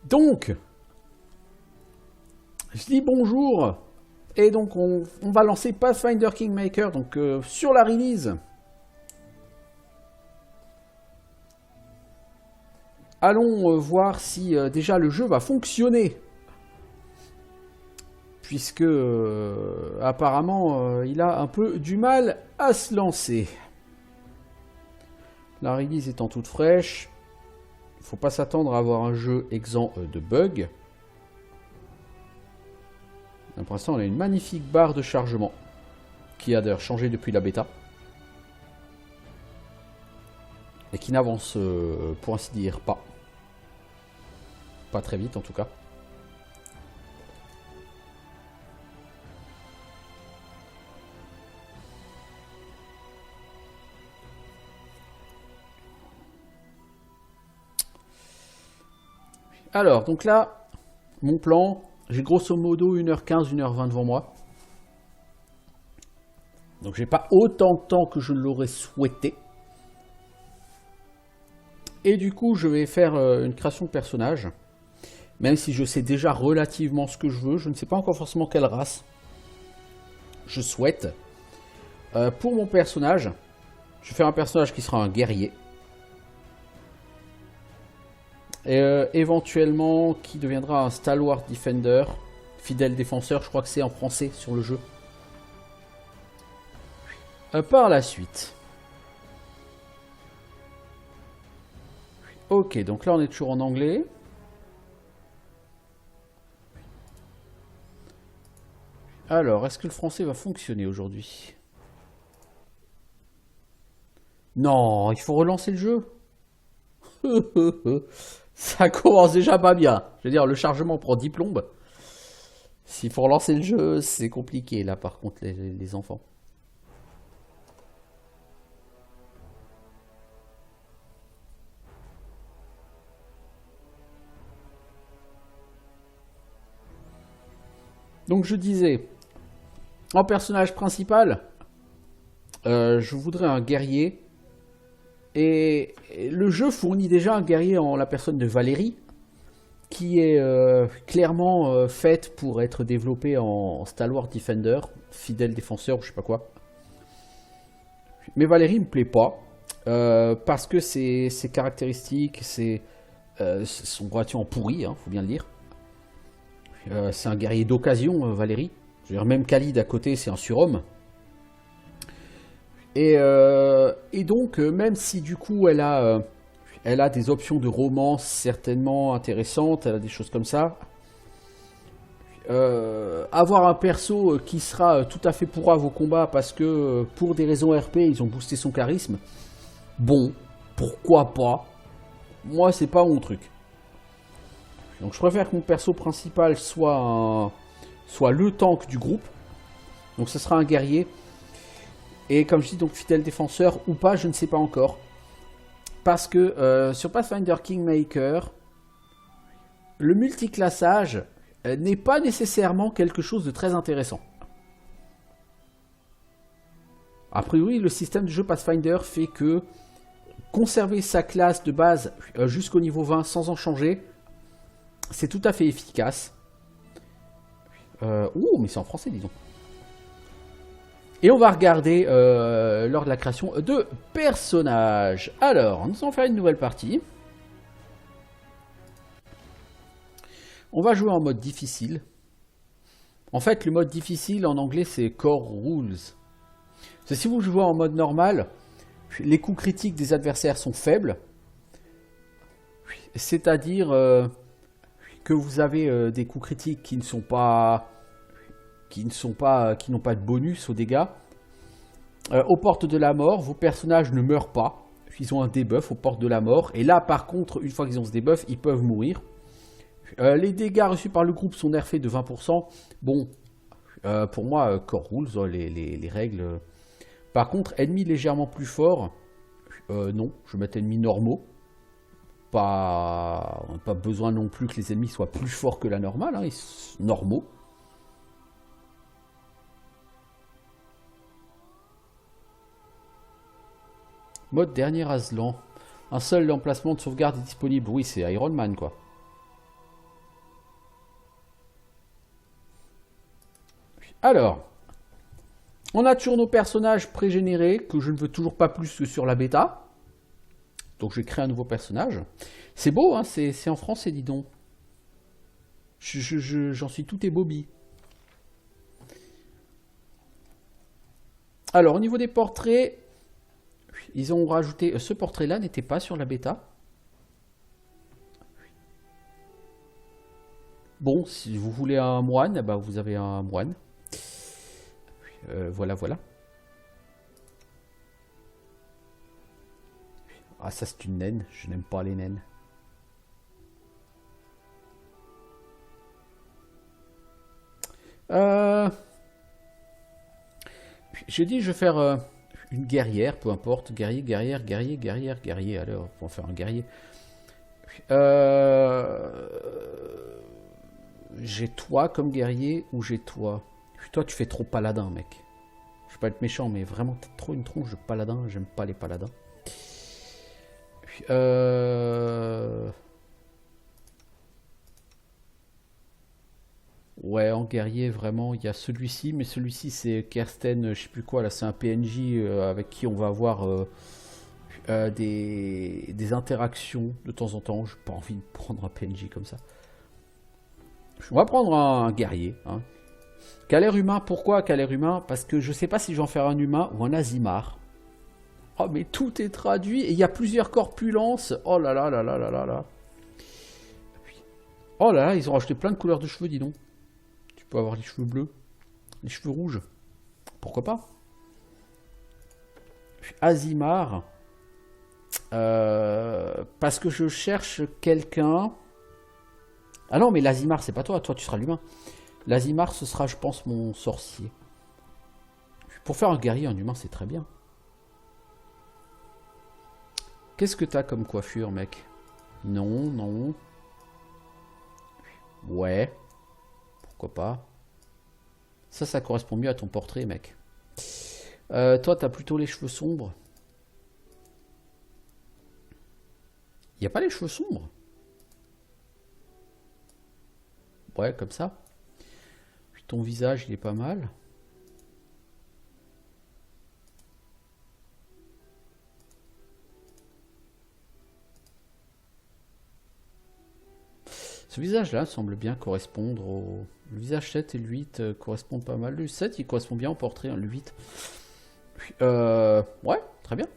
Donc, je dis bonjour. Et donc, on va lancer Pathfinder Kingmaker. Donc, sur la release. Allons voir si déjà le jeu va fonctionner. Puisque, apparemment, il a un peu du mal à se lancer. La release étant toute fraîche. Il ne faut pas s'attendre à avoir un jeu exempt de bugs. Pour l'instant, on a une magnifique barre de chargement qui a d'ailleurs changé depuis la bêta et qui n'avance, pour ainsi dire, pas très vite en tout cas. Alors, donc là, mon plan, j'ai grosso modo 1h15, 1h20 devant moi. Donc j'ai pas autant de temps que je l'aurais souhaité. Et du coup, je vais faire une création de personnage. Même si je sais déjà relativement ce que je veux, je ne sais pas encore forcément quelle race je souhaite. Pour mon personnage, je vais faire un personnage qui sera un guerrier. Et éventuellement qui deviendra un Stalwart Defender, fidèle défenseur, je crois que c'est en français sur le jeu. Par la suite. Ok, donc là on est toujours en anglais. Alors, est-ce que le français va fonctionner aujourd'hui? Non, il faut relancer le jeu. Ça commence déjà pas bien. Je veux dire, le chargement prend 10 plombes. S'il faut relancer le jeu, c'est compliqué là par contre les enfants. Donc je disais, en personnage principal, je voudrais un guerrier. Et le jeu fournit déjà un guerrier en la personne de Valérie, qui est clairement faite pour être développée en Stalwart Defender, fidèle défenseur ou je sais pas quoi. Mais Valérie me plaît pas, parce que ses caractéristiques, sont relativement pourries, hein, faut bien le dire. C'est un guerrier d'occasion, Valérie. Je veux dire, même Khalid à côté, c'est un surhomme. Et donc, même si du coup elle a des options de romance certainement intéressantes, elle a des choses comme ça, avoir un perso qui sera tout à fait pourrave au combat parce que pour des raisons RP ils ont boosté son charisme, bon, pourquoi pas. Moi c'est pas mon truc. Donc je préfère que mon perso principal soit le tank du groupe. Donc ce sera un guerrier. Et comme je dis, donc fidèle défenseur ou pas, je ne sais pas encore. Parce que sur Pathfinder Kingmaker, le multiclassage n'est pas nécessairement quelque chose de très intéressant. A priori, le système de jeu Pathfinder fait que conserver sa classe de base jusqu'au niveau 20 sans en changer, c'est tout à fait efficace. Ouh, mais c'est en français, disons. Et on va regarder lors de la création de personnages. Alors, nous allons faire une nouvelle partie. On va jouer en mode difficile. En fait, le mode difficile en anglais, c'est Core Rules. Si vous jouez en mode normal, les coups critiques des adversaires sont faibles. C'est-à-dire que vous avez des coups critiques qui n'ont pas de bonus aux dégâts. Aux portes de la mort, vos personnages ne meurent pas. Ils ont un debuff aux portes de la mort. Et là, par contre, une fois qu'ils ont ce debuff, ils peuvent mourir. Les dégâts reçus par le groupe sont nerfés de 20%. Bon, pour moi, Core Rules, les règles. Par contre, ennemis légèrement plus forts, non, je vais mettre ennemis normaux. Pas besoin non plus que les ennemis soient plus forts que la normale, hein, ils sont normaux. Mode dernier Aslan. Un seul emplacement de sauvegarde est disponible. Oui, c'est Iron Man, quoi. Alors, on a toujours nos personnages pré-générés, que je ne veux toujours pas plus que sur la bêta. Donc je vais créer un nouveau personnage. C'est beau, hein, c'est en français, dis donc. J'en suis tout ébobie. Alors, au niveau des portraits, ils ont rajouté... Ce portrait-là n'était pas sur la bêta. Bon, si vous voulez un moine, bah vous avez un moine. Voilà, voilà. Ah, ça c'est une naine. Je n'aime pas les naines. J'ai dit je vais faire une guerrière, peu importe. Guerrier, guerrière, guerrier, guerrière, guerrier. Alors, on va faire un guerrier. J'ai toi comme guerrier ou j'ai toi. Toi, tu fais trop paladin, mec. Je vais pas être méchant, mais vraiment, t'as trop une tronche de paladin. J'aime pas les paladins. Ouais, en guerrier, vraiment, il y a celui-ci, mais celui-ci, c'est Kersten, je sais plus quoi, là, c'est un PNJ avec qui on va avoir des interactions de temps en temps. J'ai pas envie de prendre un PNJ comme ça. On va prendre un guerrier. Hein. Calaire humain, pourquoi Calaire humain? Parce que je sais pas si je vais en faire un humain ou un Azimar. Oh, mais tout est traduit et il y a plusieurs corpulences. Oh là là là là là là là. Oh là là, ils ont rajouté plein de couleurs de cheveux, dis donc. Tu peux avoir les cheveux bleus, les cheveux rouges. Pourquoi pas? Azimar. Parce que je cherche quelqu'un. Ah non, mais l'Azimar, c'est pas toi. Toi, tu seras l'humain. L'Azimar, ce sera, je pense, mon sorcier. Pour faire un guerrier, un humain, c'est très bien. Qu'est-ce que t'as comme coiffure, mec? Non, non. Ouais. Pourquoi pas? Ça correspond mieux à ton portrait, mec. Toi, t'as plutôt les cheveux sombres. Il n'y a pas les cheveux sombres? Ouais, comme ça. Puis ton visage, il est pas mal. Ce visage-là semble bien correspondre au... Le visage 7 et le 8 correspondent pas mal. Le 7, il correspond bien au portrait, hein, le 8. Puis, ouais, très bien.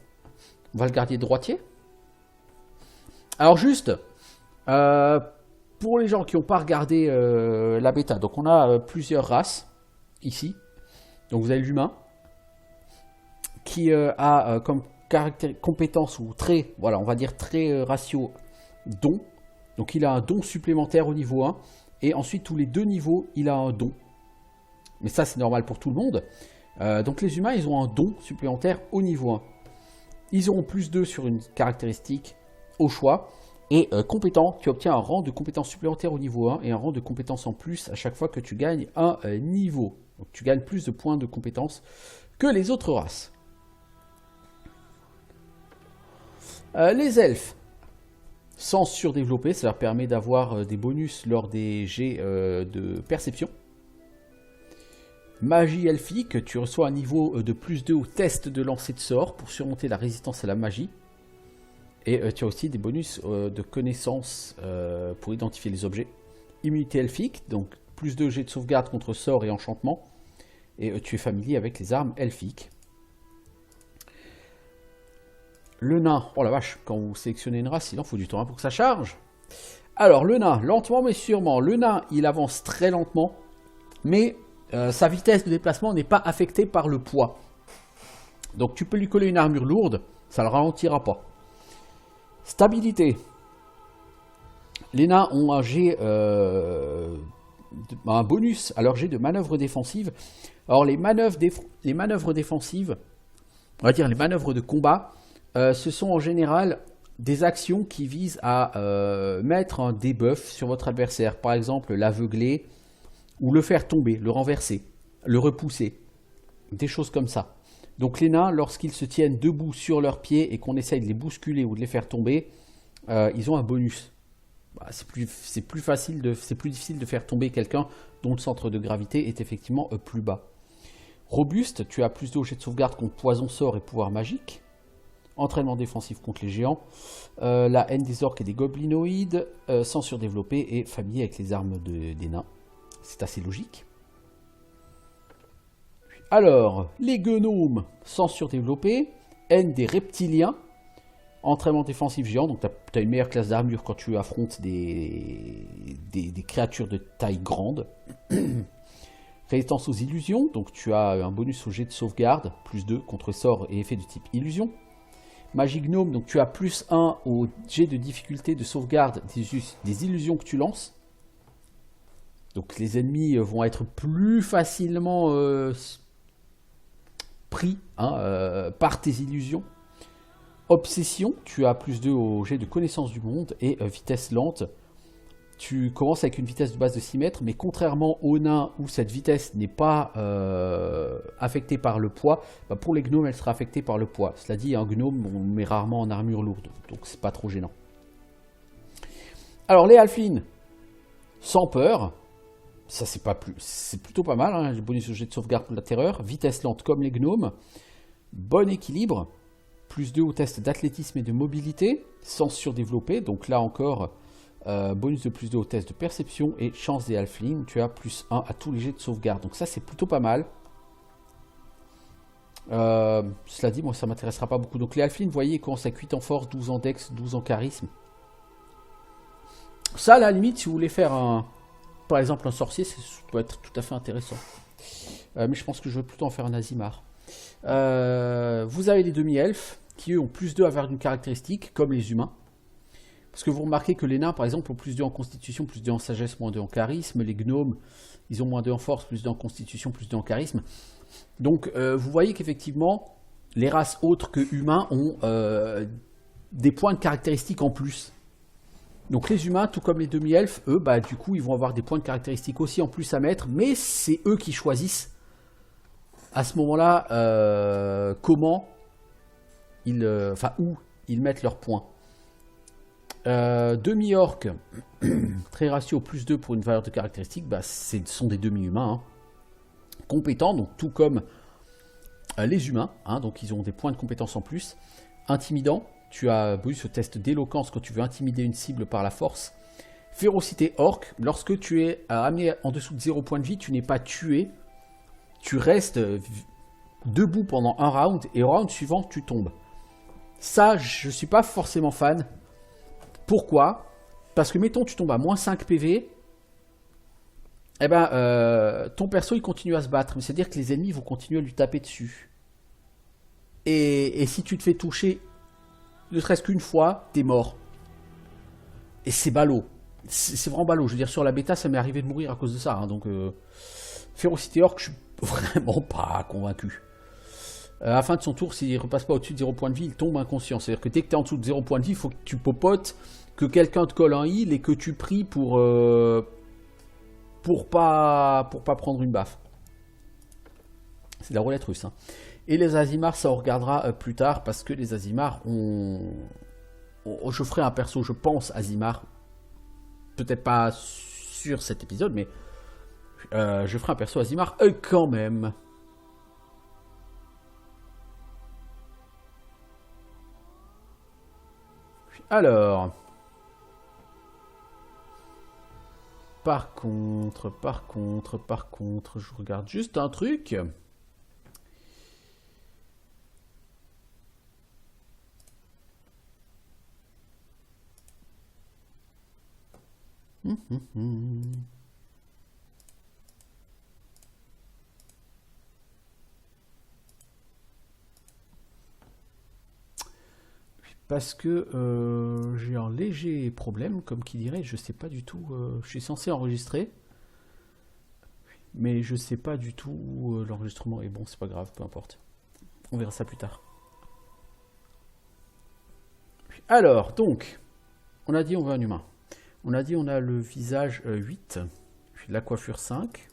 On va le garder droitier. Alors juste, pour les gens qui n'ont pas regardé la bêta, donc on a plusieurs races ici. Donc vous avez l'humain qui a comme compétence ou trait, voilà, on va dire trait ratio don. Donc il a un don supplémentaire au niveau 1. Et ensuite, tous les 2 niveaux, il a un don. Mais ça, c'est normal pour tout le monde. Donc les humains, ils ont un don supplémentaire au niveau 1. Ils auront plus 2 sur une caractéristique au choix. Et compétent, tu obtiens un rang de compétence supplémentaire au niveau 1 et un rang de compétence en plus à chaque fois que tu gagnes un niveau. Donc tu gagnes plus de points de compétence que les autres races. Les elfes. Sens surdéveloppé, ça leur permet d'avoir des bonus lors des jets de perception. Magie elfique, tu reçois un niveau de plus 2 au test de lancer de sort pour surmonter la résistance à la magie. Et tu as aussi des bonus de connaissances pour identifier les objets. Immunité elfique, donc plus 2 jets de sauvegarde contre sort et enchantement. Et tu es familier avec les armes elfiques. Le nain, oh la vache, quand vous sélectionnez une race, il en faut du temps pour que ça charge. Alors le nain, lentement mais sûrement. Le nain, il avance très lentement, mais sa vitesse de déplacement n'est pas affectée par le poids. Donc tu peux lui coller une armure lourde, ça ne le ralentira pas. Stabilité. Les nains ont un jet, un bonus à leur jet de manœuvre défensive. Alors les manœuvres défensives, on va dire les manœuvres de combat, ce sont en général des actions qui visent à mettre un debuff sur votre adversaire. Par exemple, l'aveugler ou le faire tomber, le renverser, le repousser. Des choses comme ça. Donc les nains, lorsqu'ils se tiennent debout sur leurs pieds et qu'on essaye de les bousculer ou de les faire tomber, ils ont un bonus. bah, c'est plus difficile de faire tomber quelqu'un dont le centre de gravité est effectivement plus bas. Robuste, tu as plus de jets de sauvegarde contre poison, sort et pouvoir magique. Entraînement défensif contre les géants. La haine des orques et des goblinoïdes. Sang surdéveloppé et familier avec les armes des nains. C'est assez logique. Alors, les gnomes, sang surdéveloppé. Haine des reptiliens. Entraînement défensif géant. Donc, tu as une meilleure classe d'armure quand tu affrontes des créatures de taille grande. Résistance aux illusions, donc tu as un bonus au jet de sauvegarde, plus 2 contre sorts et effets de type illusion. Magie gnome, donc tu as plus 1 au jet de difficulté de sauvegarde des illusions que tu lances. Donc les ennemis vont être plus facilement pris par tes illusions. Obsession, tu as plus 2 au jet de connaissance du monde et vitesse lente. Tu commences avec une vitesse de base de 6 mètres, mais contrairement aux nains où cette vitesse n'est pas affectée par le poids, bah pour les gnomes elle sera affectée par le poids. Cela dit, un gnome on le met rarement en armure lourde, donc c'est pas trop gênant. Alors les halflings, sans peur, ça c'est plutôt pas mal, hein, les bonus au jet de sauvegarde pour la terreur, vitesse lente comme les gnomes, bon équilibre, plus 2 au test d'athlétisme et de mobilité, sens surdéveloppé, donc là encore... bonus de plus 2 au test de perception et chance des halflings, tu as plus 1 à tous les jets de sauvegarde. Donc ça c'est plutôt pas mal. Cela dit, moi ça m'intéressera pas beaucoup. Donc les halflings, vous voyez, ils commencent avec 8 en force, 12 en dex, 12 en charisme. Ça à la limite, si vous voulez faire par exemple un sorcier, ça peut être tout à fait intéressant. Mais je pense que je vais plutôt en faire un Azimar. Vous avez les demi-elfes qui eux ont plus 2 à avoir une caractéristique, comme les humains. Parce que vous remarquez que les nains, par exemple, ont plus 2 en constitution, plus 2 en sagesse, moins 2 en charisme. Les gnomes, ils ont moins 2 en force, plus 2 en constitution, plus 2 en charisme. Donc, vous voyez qu'effectivement, les races autres que humains ont des points de caractéristiques en plus. Donc, les humains, tout comme les demi-elfes, eux, bah, du coup, ils vont avoir des points de caractéristiques aussi en plus à mettre. Mais c'est eux qui choisissent, à ce moment-là, comment où ils mettent leurs points. Demi-orc, très ratio plus 2 pour une valeur de caractéristique, bah, ce sont des demi-humains. Hein. Compétents, donc tout comme les humains, hein, donc ils ont des points de compétence en plus. Intimidant, tu as bonus au test d'éloquence quand tu veux intimider une cible par la force. Férocité orc, lorsque tu es amené en dessous de 0 point de vie, tu n'es pas tué, tu restes debout pendant un round, et au round suivant, tu tombes. Ça, je suis pas forcément fan. Pourquoi ? Parce que, mettons, tu tombes à moins 5 PV, eh ben, ton perso, il continue à se battre. Mais c'est-à-dire que les ennemis vont continuer à lui taper dessus. Et si tu te fais toucher, ne serait-ce qu'une fois, t'es mort. Et c'est ballot. C'est vraiment ballot. Je veux dire, sur la bêta, ça m'est arrivé de mourir à cause de ça. Hein, donc, Férocité Orc, je suis vraiment pas convaincu. À la fin de son tour, s'il ne repasse pas au-dessus de 0 point de vie, il tombe inconscient. C'est-à-dire que dès que tu es en dessous de 0 point de vie, il faut que tu popotes, que quelqu'un te colle un heal et que tu pries pour pas prendre une baffe. C'est la roulette russe. Hein. Et les Azimars, ça on regardera plus tard, parce que les Azimars, je ferai un perso, je pense, Azimar. Peut-être pas sur cet épisode, mais je ferai un perso Azimar quand même. Alors, par contre, je regarde juste un truc. Parce que j'ai un léger problème, comme qui dirait, je sais pas du tout. Je suis censé enregistrer, mais je sais pas du tout où l'enregistrement est. Bon, c'est pas grave, peu importe. On verra ça plus tard. Alors, donc, on a dit on veut un humain. On a dit on a le visage 8, la coiffure 5,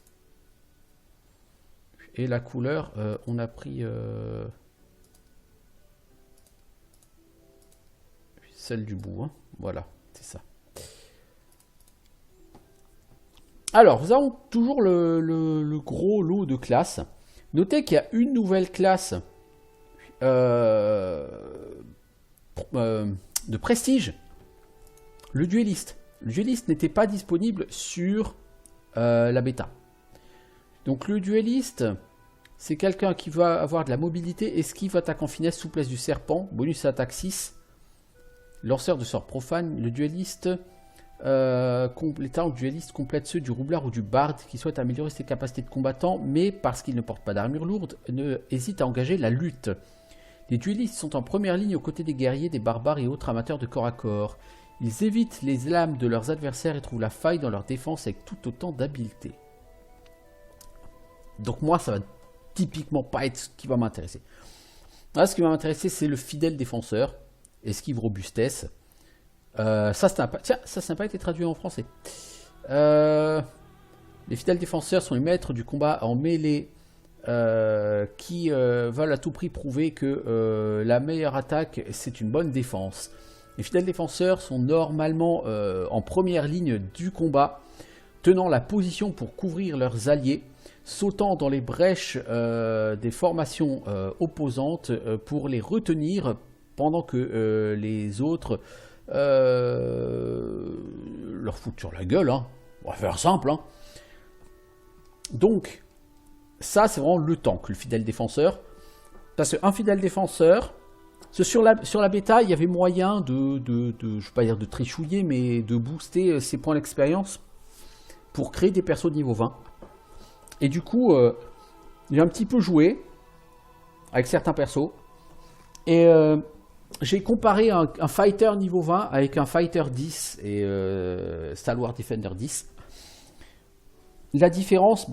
et la couleur, on a pris celle du bout. Hein. Voilà, c'est ça. Alors, nous avons toujours le gros lot de classes. Notez qu'il y a une nouvelle classe euh, de prestige, le dueliste. Le dueliste n'était pas disponible sur la bêta. Donc le dueliste, c'est quelqu'un qui va avoir de la mobilité, esquive, attaque en finesse, souplesse du serpent, bonus attaque 6, lanceur de sorts profane. Le dueliste, les talents du dueliste complètent ceux du roublard ou du barde qui souhaite améliorer ses capacités de combattant, mais parce qu'il ne porte pas d'armure lourde, ne hésite à engager la lutte. Les duellistes sont en première ligne aux côtés des guerriers, des barbares et autres amateurs de corps à corps. Ils évitent les lames de leurs adversaires et trouvent la faille dans leur défense avec tout autant d'habileté. Donc moi, ça va typiquement pas être ce qui va m'intéresser. Là, ce qui va m'intéresser, c'est le fidèle défenseur, esquive robustesse. Ça n'a pas été traduit en français. Les fidèles défenseurs sont les maîtres du combat en mêlée qui veulent à tout prix prouver que la meilleure attaque, c'est une bonne défense. Les fidèles défenseurs sont normalement en première ligne du combat, tenant la position pour couvrir leurs alliés, sautant dans les brèches des formations opposantes pour les retenir pendant que les autres leur foutent sur la gueule. Hein. On va faire simple. Hein. Donc, ça c'est vraiment le tank, le fidèle défenseur. Parce qu'un fidèle défenseur, sur la bêta, il y avait moyen je ne vais pas dire de trichouiller, mais de booster ses points d'expérience pour créer des persos de niveau 20. Et du coup, j'ai un petit peu joué avec certains persos. Et j'ai comparé un fighter niveau 20 avec un fighter 10 et Stalwart Defender 10. La différence,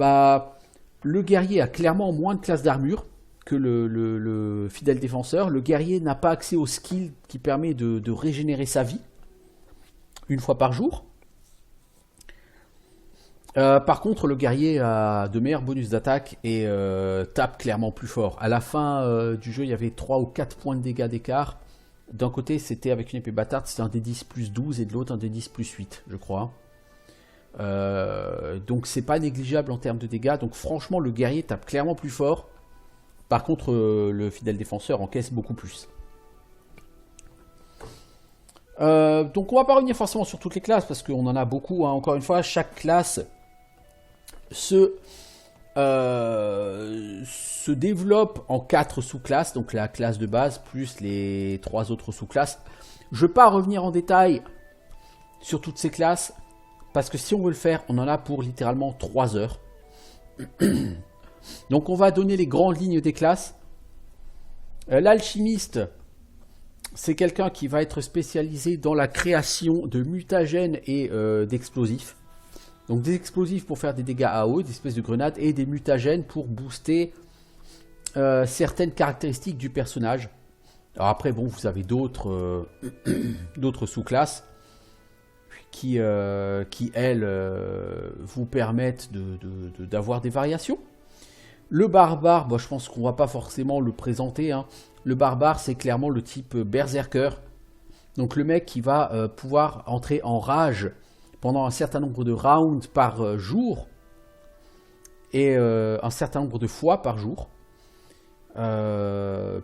le guerrier a clairement moins de classe d'armure que le fidèle défenseur. Le guerrier n'a pas accès au skill qui permet de régénérer sa vie une fois par jour. Par contre, le guerrier a de meilleurs bonus d'attaque et tape clairement plus fort. À la fin du jeu, il y avait 3 ou 4 points de dégâts d'écart. D'un côté, c'était avec une épée bâtarde, c'était un D10 plus 12 et de l'autre un D10 plus 8, je crois. Donc c'est pas négligeable en termes de dégâts. Donc franchement, le guerrier tape clairement plus fort. Par contre, le fidèle défenseur encaisse beaucoup plus. Donc on va pas revenir forcément sur toutes les classes parce qu'on en a beaucoup. Hein. Encore une fois, chaque classe se développe en 4 sous-classes. Donc la classe de base plus les 3 autres sous-classes. Je ne vais pas revenir en détail sur toutes ces classes. Parce que si on veut le faire, on en a pour littéralement 3 heures. Donc on va donner les grandes lignes des classes. L'alchimiste, c'est quelqu'un qui va être spécialisé dans la création de mutagènes et d'explosifs. Donc des explosifs pour faire des dégâts à eau, des espèces de grenades, et des mutagènes pour booster certaines caractéristiques du personnage. Alors après, bon, vous avez d'autres sous-classes qui elles, vous permettent d'avoir des variations. Le barbare, je pense qu'on ne va pas forcément le présenter. Hein. Le barbare, c'est clairement le type berserker. Donc le mec qui va pouvoir entrer en rage pendant un certain nombre de rounds par jour et un certain nombre de fois par jour.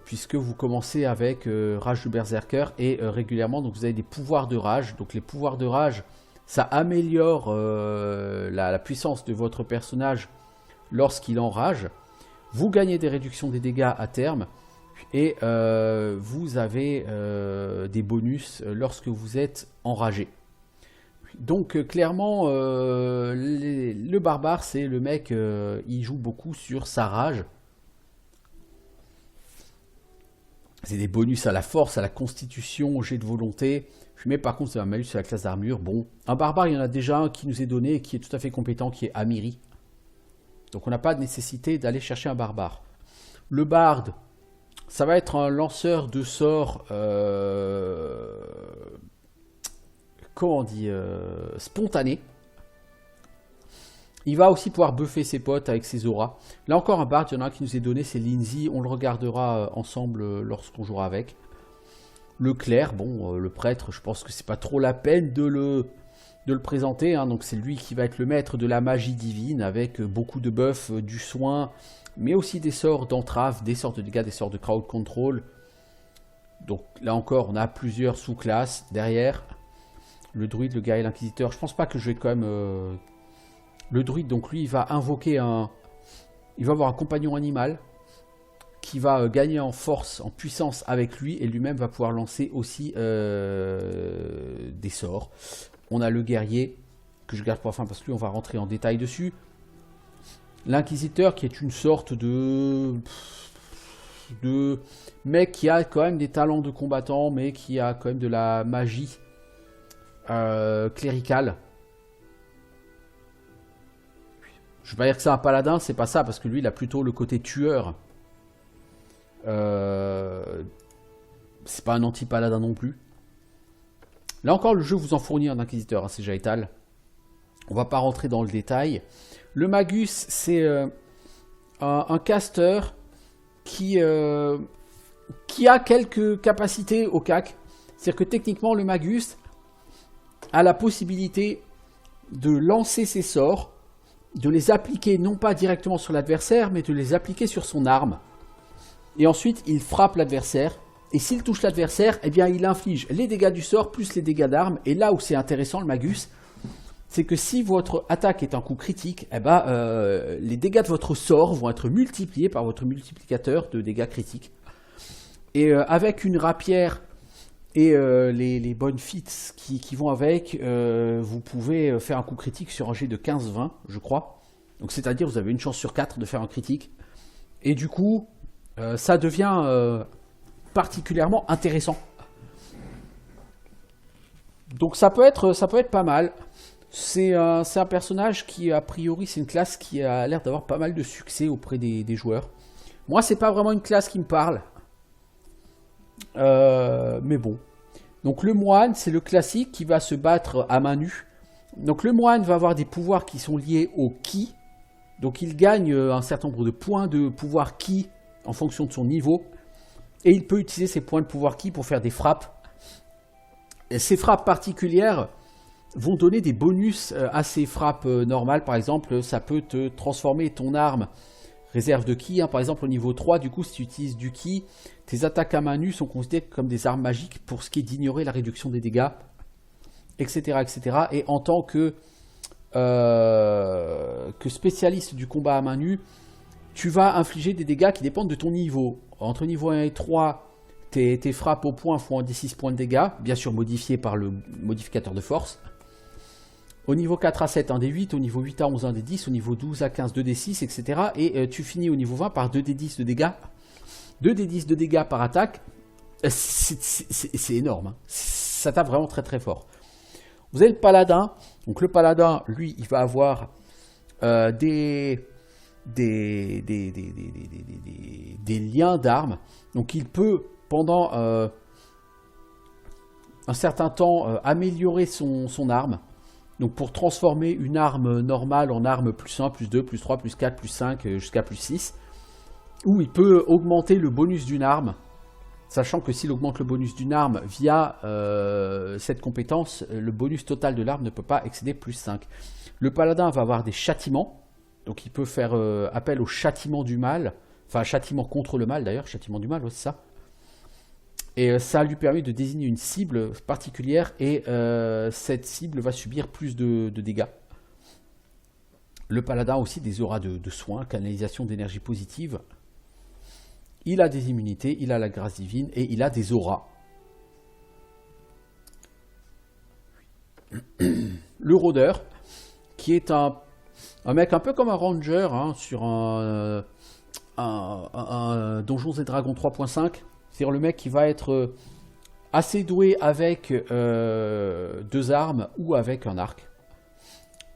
Puisque vous commencez avec rage de berserker et régulièrement donc vous avez des pouvoirs de rage. Donc les pouvoirs de rage, ça améliore la puissance de votre personnage lorsqu'il enrage. Vous gagnez des réductions des dégâts à terme et vous avez des bonus lorsque vous êtes enragé. Donc clairement le barbare, c'est le mec, il joue beaucoup sur sa rage. C'est des bonus à la force, à la constitution, au jet de volonté. Mais par contre, c'est un malus sur la classe d'armure. Bon, un barbare, il y en a déjà un qui nous est donné et qui est tout à fait compétent, qui est Amiri. Donc on n'a pas de nécessité d'aller chercher un barbare. Le barde, ça va être un lanceur de sorts, comment on dit, spontané. Il va aussi pouvoir buffer ses potes avec ses auras. Là encore un bard, il y en a un qui nous est donné, c'est Lindsay. On le regardera ensemble lorsqu'on jouera avec. Le clerc, bon, le prêtre, je pense que c'est pas trop la peine de de le présenter, hein. Donc c'est lui qui va être le maître de la magie divine avec beaucoup de buffs, du soin, mais aussi des sorts d'entrave, des sorts de dégâts, des sorts de crowd control. Donc là encore, on a plusieurs sous-classes derrière. Le druide, le guerrier, l'inquisiteur. Je pense pas que je vais quand même... Le druide, donc lui, il va invoquer un... Il va avoir un compagnon animal qui va gagner en force, en puissance avec lui, et lui-même va pouvoir lancer aussi des sorts. On a le guerrier, que je garde pour la fin parce que lui, on va rentrer en détail dessus. L'inquisiteur, qui est une sorte de mec qui a quand même des talents de combattant, mais qui a quand même de la magie cléricale. Je vais pas dire que c'est un paladin, c'est pas ça, parce que lui, il a plutôt le côté tueur. C'est pas un anti-paladin non plus. Là encore, le jeu vous en fournit un inquisiteur, hein, c'est Jaetal. On va pas rentrer dans le détail. Le Magus, c'est un caster qui a quelques capacités au CAC. C'est-à-dire que techniquement, le Magus a la possibilité de lancer ses sorts, de les appliquer non pas directement sur l'adversaire, mais de les appliquer sur son arme. Et ensuite, il frappe l'adversaire. Et s'il touche l'adversaire, eh bien, il inflige les dégâts du sort plus les dégâts d'arme. Et là où c'est intéressant, le Magus, c'est que si votre attaque est un coup critique, eh ben, les dégâts de votre sort vont être multipliés par votre multiplicateur de dégâts critiques. Et avec une rapière et les bonnes feats qui vont avec, vous pouvez faire un coup critique sur un jet de 15-20, je crois. Donc c'est-à-dire vous avez une chance sur 4 de faire un critique. Et du coup, ça devient particulièrement intéressant. Donc ça peut être pas mal. C'est un personnage qui, a priori, c'est une classe qui a l'air d'avoir pas mal de succès auprès des joueurs. Moi, c'est pas vraiment une classe qui me parle. Mais bon. Donc le moine, c'est le classique qui va se battre à main nue. Donc le moine va avoir des pouvoirs qui sont liés au ki. Donc il gagne un certain nombre de points de pouvoir ki en fonction de son niveau. Et il peut utiliser ces points de pouvoir ki pour faire des frappes. Et ces frappes particulières vont donner des bonus à ces frappes normales. Par exemple, ça peut te transformer ton arme réserve de ki, hein. Par exemple, au niveau 3, du coup, si tu utilises du ki, tes attaques à main nue sont considérées comme des armes magiques pour ce qui est d'ignorer la réduction des dégâts, etc. etc. Et en tant que spécialiste du combat à main nue, tu vas infliger des dégâts qui dépendent de ton niveau. Entre niveau 1 et 3, tes frappes au point font un D6 points de dégâts, bien sûr modifiés par le modificateur de force. Au niveau 4 à 7, 1 D8, au niveau 8 à 11, 1 D10, au niveau 12 à 15, 2 D6, etc. Et tu finis au niveau 20 par 2 D10 de dégâts. 2 D10 de dégâts par attaque, c'est énorme, hein. Ça tape vraiment très très fort. Vous avez le paladin. Donc le paladin, lui, il va avoir des liens d'armes. Donc il peut, pendant un certain temps, améliorer son arme. Donc pour transformer une arme normale en arme plus 1, plus 2, plus 3, plus 4, plus 5, jusqu'à plus 6. Ou il peut augmenter le bonus d'une arme. Sachant que s'il augmente le bonus d'une arme via cette compétence, le bonus total de l'arme ne peut pas excéder plus 5. Le paladin va avoir des châtiments. Donc il peut faire appel au châtiment du mal. Enfin, châtiment contre le mal d'ailleurs. Châtiment du mal, ouais, c'est ça. Et ça lui permet de désigner une cible particulière. Et cette cible va subir plus de dégâts. Le paladin a aussi des auras de soins, canalisation d'énergie positive. Il a des immunités, il a la grâce divine et il a des auras. Le rôdeur, qui est un mec un peu comme un ranger, hein, sur un Donjons et Dragons 3.5. C'est-à-dire le mec qui va être assez doué avec 2 armes ou avec un arc.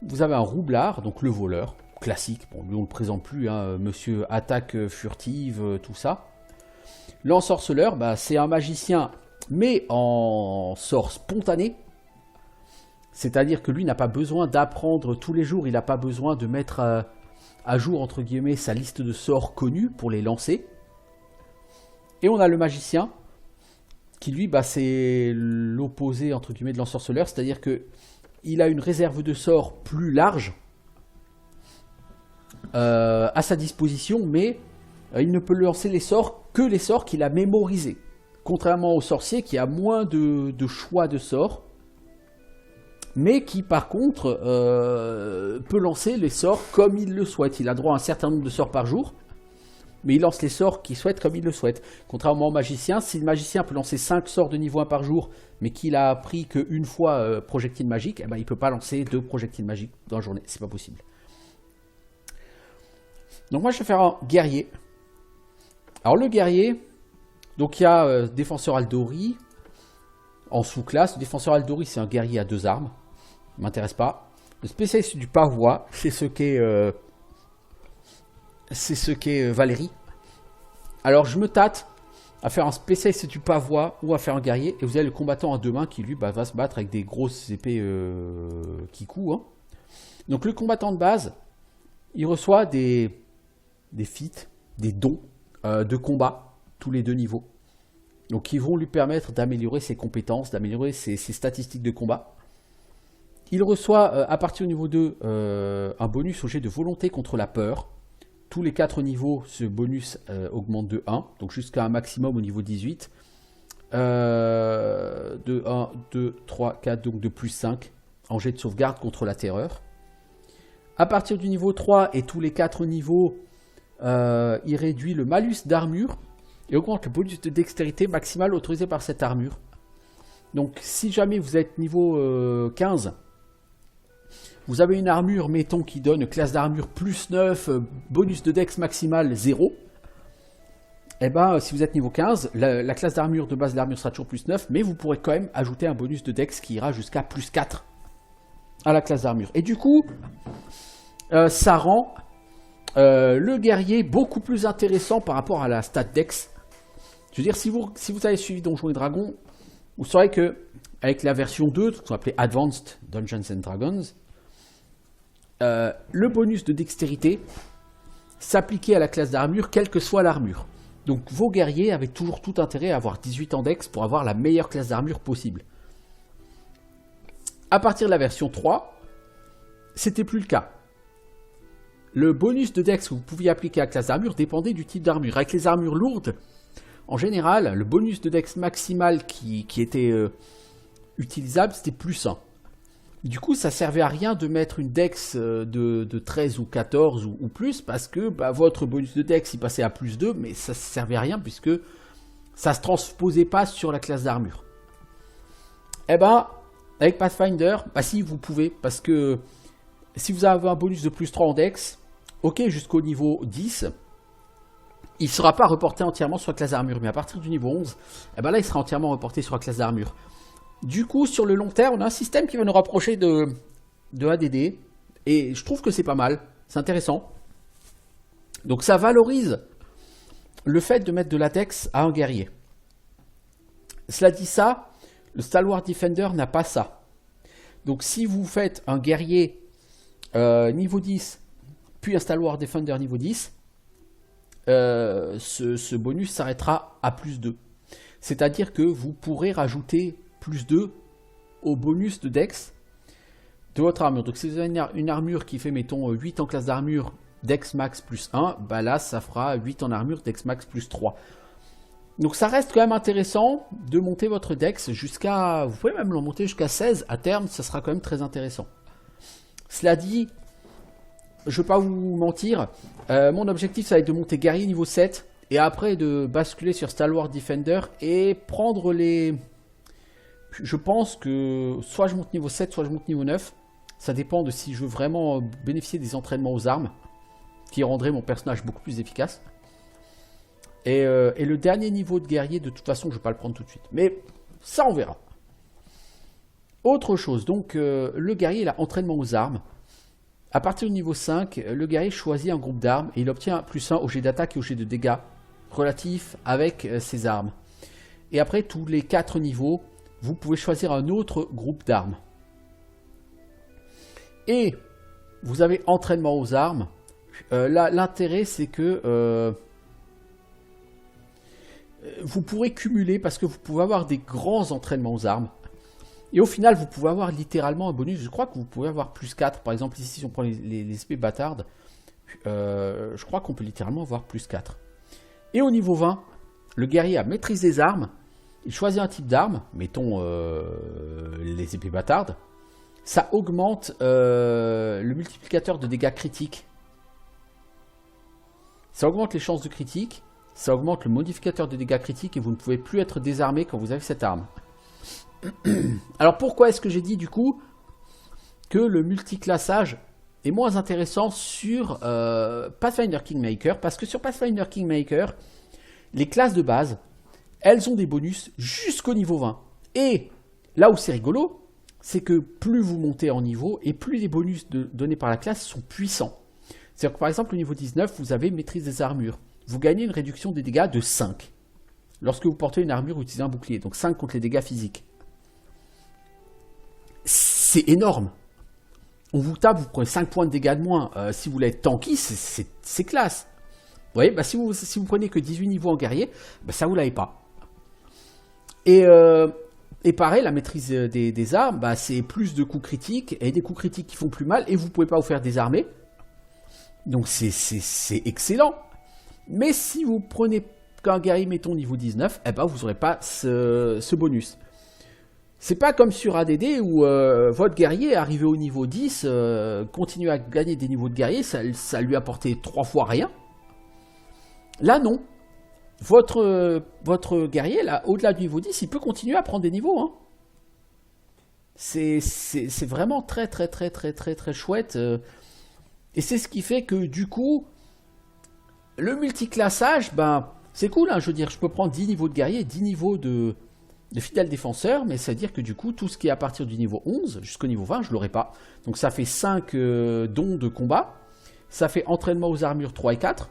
Vous avez un roublard, donc le voleur. Classique, bon, lui on le présente plus, hein, monsieur attaque furtive, tout ça. L'ensorceleur, bah, c'est un magicien, mais en sort spontané. C'est-à-dire que lui n'a pas besoin d'apprendre tous les jours, il n'a pas besoin de mettre à jour, entre guillemets, sa liste de sorts connus pour les lancer. Et on a le magicien, qui lui, bah, c'est l'opposé, entre guillemets, de l'ensorceleur, c'est-à-dire que il a une réserve de sorts plus large à sa disposition, mais il ne peut lancer les sorts que les sorts qu'il a mémorisés. Contrairement au sorcier qui a moins de choix de sorts, mais qui par contre peut lancer les sorts comme il le souhaite. Il a droit à un certain nombre de sorts par jour, mais il lance les sorts qu'il souhaite comme il le souhaite. Contrairement au magicien, si le magicien peut lancer 5 sorts de niveau 1 par jour, mais qu'il a appris qu'une fois projectile magique, eh ben, il ne peut pas lancer 2 projectiles magiques dans la journée, c'est pas possible. Donc moi je vais faire un guerrier. Alors le guerrier, donc il y a défenseur Aldori en sous-classe. Le défenseur Aldori c'est un guerrier à 2 armes, m'intéresse pas. Le spécialiste du pavois, c'est ce qu'est Valérie. Alors je me tâte à faire un spécialiste du pavois ou à faire un guerrier, et vous avez le combattant à 2 mains qui lui va se battre avec des grosses épées qui couent. Hein. Donc le combattant de base, il reçoit des feats, des dons de combat, tous les 2 niveaux. Donc qui vont lui permettre d'améliorer ses compétences, d'améliorer ses statistiques de combat. Il reçoit à partir du niveau 2 un bonus au jet de volonté contre la peur. Tous les 4 niveaux, ce bonus augmente de 1, donc jusqu'à un maximum au niveau 18. De 1, 2, 3, 4, donc de plus 5 en jet de sauvegarde contre la terreur. À partir du niveau 3 et tous les 4 niveaux, il réduit le malus d'armure et augmente le bonus de dextérité maximal autorisé par cette armure. Donc si jamais vous êtes niveau 15, vous avez une armure, mettons, qui donne classe d'armure plus 9, bonus de dex maximal 0. Et bien si vous êtes niveau 15, la classe d'armure de base de l'armure sera toujours plus 9, mais vous pourrez quand même ajouter un bonus de dex qui ira jusqu'à plus 4 à la classe d'armure. Et du coup, ça rend le guerrier beaucoup plus intéressant par rapport à la stat dex. Je veux dire, si vous avez suivi Donjons et Dragons, vous saurez que avec la version 2, ce qu'on appelait Advanced Dungeons and Dragons, le bonus de dextérité s'appliquait à la classe d'armure, quelle que soit l'armure. Donc vos guerriers avaient toujours tout intérêt à avoir 18 en dex pour avoir la meilleure classe d'armure possible. À partir de la version 3, c'était plus le cas. Le bonus de dex que vous pouviez appliquer à la classe d'armure dépendait du type d'armure. Avec les armures lourdes, en général, le bonus de dex maximal qui était utilisable, c'était plus 1. Du coup, ça servait à rien de mettre une dex de 13 ou 14 ou plus, parce que votre bonus de dex, il passait à plus 2, mais ça ne servait à rien, puisque ça ne se transposait pas sur la classe d'armure. Eh ben, avec Pathfinder, si, vous pouvez, parce que si vous avez un bonus de plus 3 en dex, ok, jusqu'au niveau 10, il ne sera pas reporté entièrement sur la classe d'armure, mais à partir du niveau 11, eh ben là, il sera entièrement reporté sur la classe d'armure. Du coup, sur le long terme, on a un système qui va nous rapprocher de ADD, et je trouve que c'est pas mal, c'est intéressant. Donc ça valorise le fait de mettre de la dex à un guerrier. Cela dit ça, le Stalwart Defender n'a pas ça. Donc si vous faites un guerrier niveau 10, puis un Stalwart Defender niveau 10, ce bonus s'arrêtera à plus 2. C'est-à-dire que vous pourrez rajouter plus 2 au bonus de dex de votre armure. Donc si vous avez une armure qui fait, mettons, 8 en classe d'armure, dex max plus 1, là ça fera 8 en armure, dex max plus 3. Donc ça reste quand même intéressant de monter votre dex jusqu'à... Vous pouvez même le monter jusqu'à 16. À terme, ça sera quand même très intéressant. Cela dit, je ne vais pas vous mentir, mon objectif ça va être de monter guerrier niveau 7 et après de basculer sur Stalwart Defender et prendre les... Je pense que soit je monte niveau 7, soit je monte niveau 9. Ça dépend de si je veux vraiment bénéficier des entraînements aux armes, qui rendraient mon personnage beaucoup plus efficace. Et le dernier niveau de guerrier, de toute façon, je ne vais pas le prendre tout de suite. Mais ça, on verra. Autre chose, donc le guerrier, il a entraînement aux armes. À partir du niveau 5, le guerrier choisit un groupe d'armes et il obtient plus 1 au jet d'attaque et au jet de dégâts relatifs avec ses armes. Et après, tous les 4 niveaux, vous pouvez choisir un autre groupe d'armes. Et vous avez entraînement aux armes. L'intérêt, c'est que vous pourrez cumuler, parce que vous pouvez avoir des grands entraînements aux armes. Et au final, vous pouvez avoir littéralement un bonus. Je crois que vous pouvez avoir plus 4. Par exemple, ici, si on prend les épées bâtardes, je crois qu'on peut littéralement avoir plus 4. Et au niveau 20, le guerrier a maîtrise des armes. Il choisit un type d'arme, mettons les épées bâtardes. Ça augmente le multiplicateur de dégâts critiques. Ça augmente les chances de critique. Ça augmente le modificateur de dégâts critiques et vous ne pouvez plus être désarmé quand vous avez cette arme. Alors pourquoi est-ce que j'ai dit du coup que le multiclassage est moins intéressant sur Pathfinder Kingmaker? Parce que sur Pathfinder Kingmaker, les classes de base, elles ont des bonus jusqu'au niveau 20. Et là où c'est rigolo, c'est que plus vous montez en niveau et plus les bonus donnés par la classe sont puissants. C'est-à-dire que par exemple au niveau 19, vous avez maîtrise des armures. Vous gagnez une réduction des dégâts de 5 lorsque vous portez une armure ou utilisez un bouclier. Donc 5 contre les dégâts physiques. C'est énorme. On vous tape, vous prenez 5 points de dégâts de moins. Si vous voulez être tanky, c'est classe. Vous voyez, bah, si vous prenez que 18 niveaux en guerrier, bah, ça vous l'avez pas. Et pareil, la maîtrise des armes, bah, c'est plus de coups critiques et des coups critiques qui font plus mal et vous pouvez pas vous faire désarmer. Donc c'est excellent. Mais si vous prenez qu'un guerrier, mettons niveau 19, eh ben, vous n'aurez pas ce bonus. C'est pas comme sur ADD où votre guerrier arrivé au niveau 10, continue à gagner des niveaux de guerrier, ça lui a apporté 3 fois rien. Là non. Votre guerrier, là, au-delà du niveau 10, il peut continuer à prendre des niveaux. Hein. C'est vraiment très très très très très très chouette. Et c'est ce qui fait que du coup, le multiclassage, ben, c'est cool. Hein, je veux dire, je peux prendre 10 niveaux de guerrier et 10 niveaux de fidèle défenseur, mais c'est-à-dire que du coup, tout ce qui est à partir du niveau 11 jusqu'au niveau 20, je ne l'aurai pas. Donc ça fait 5 dons de combat. Ça fait entraînement aux armures 3 et 4.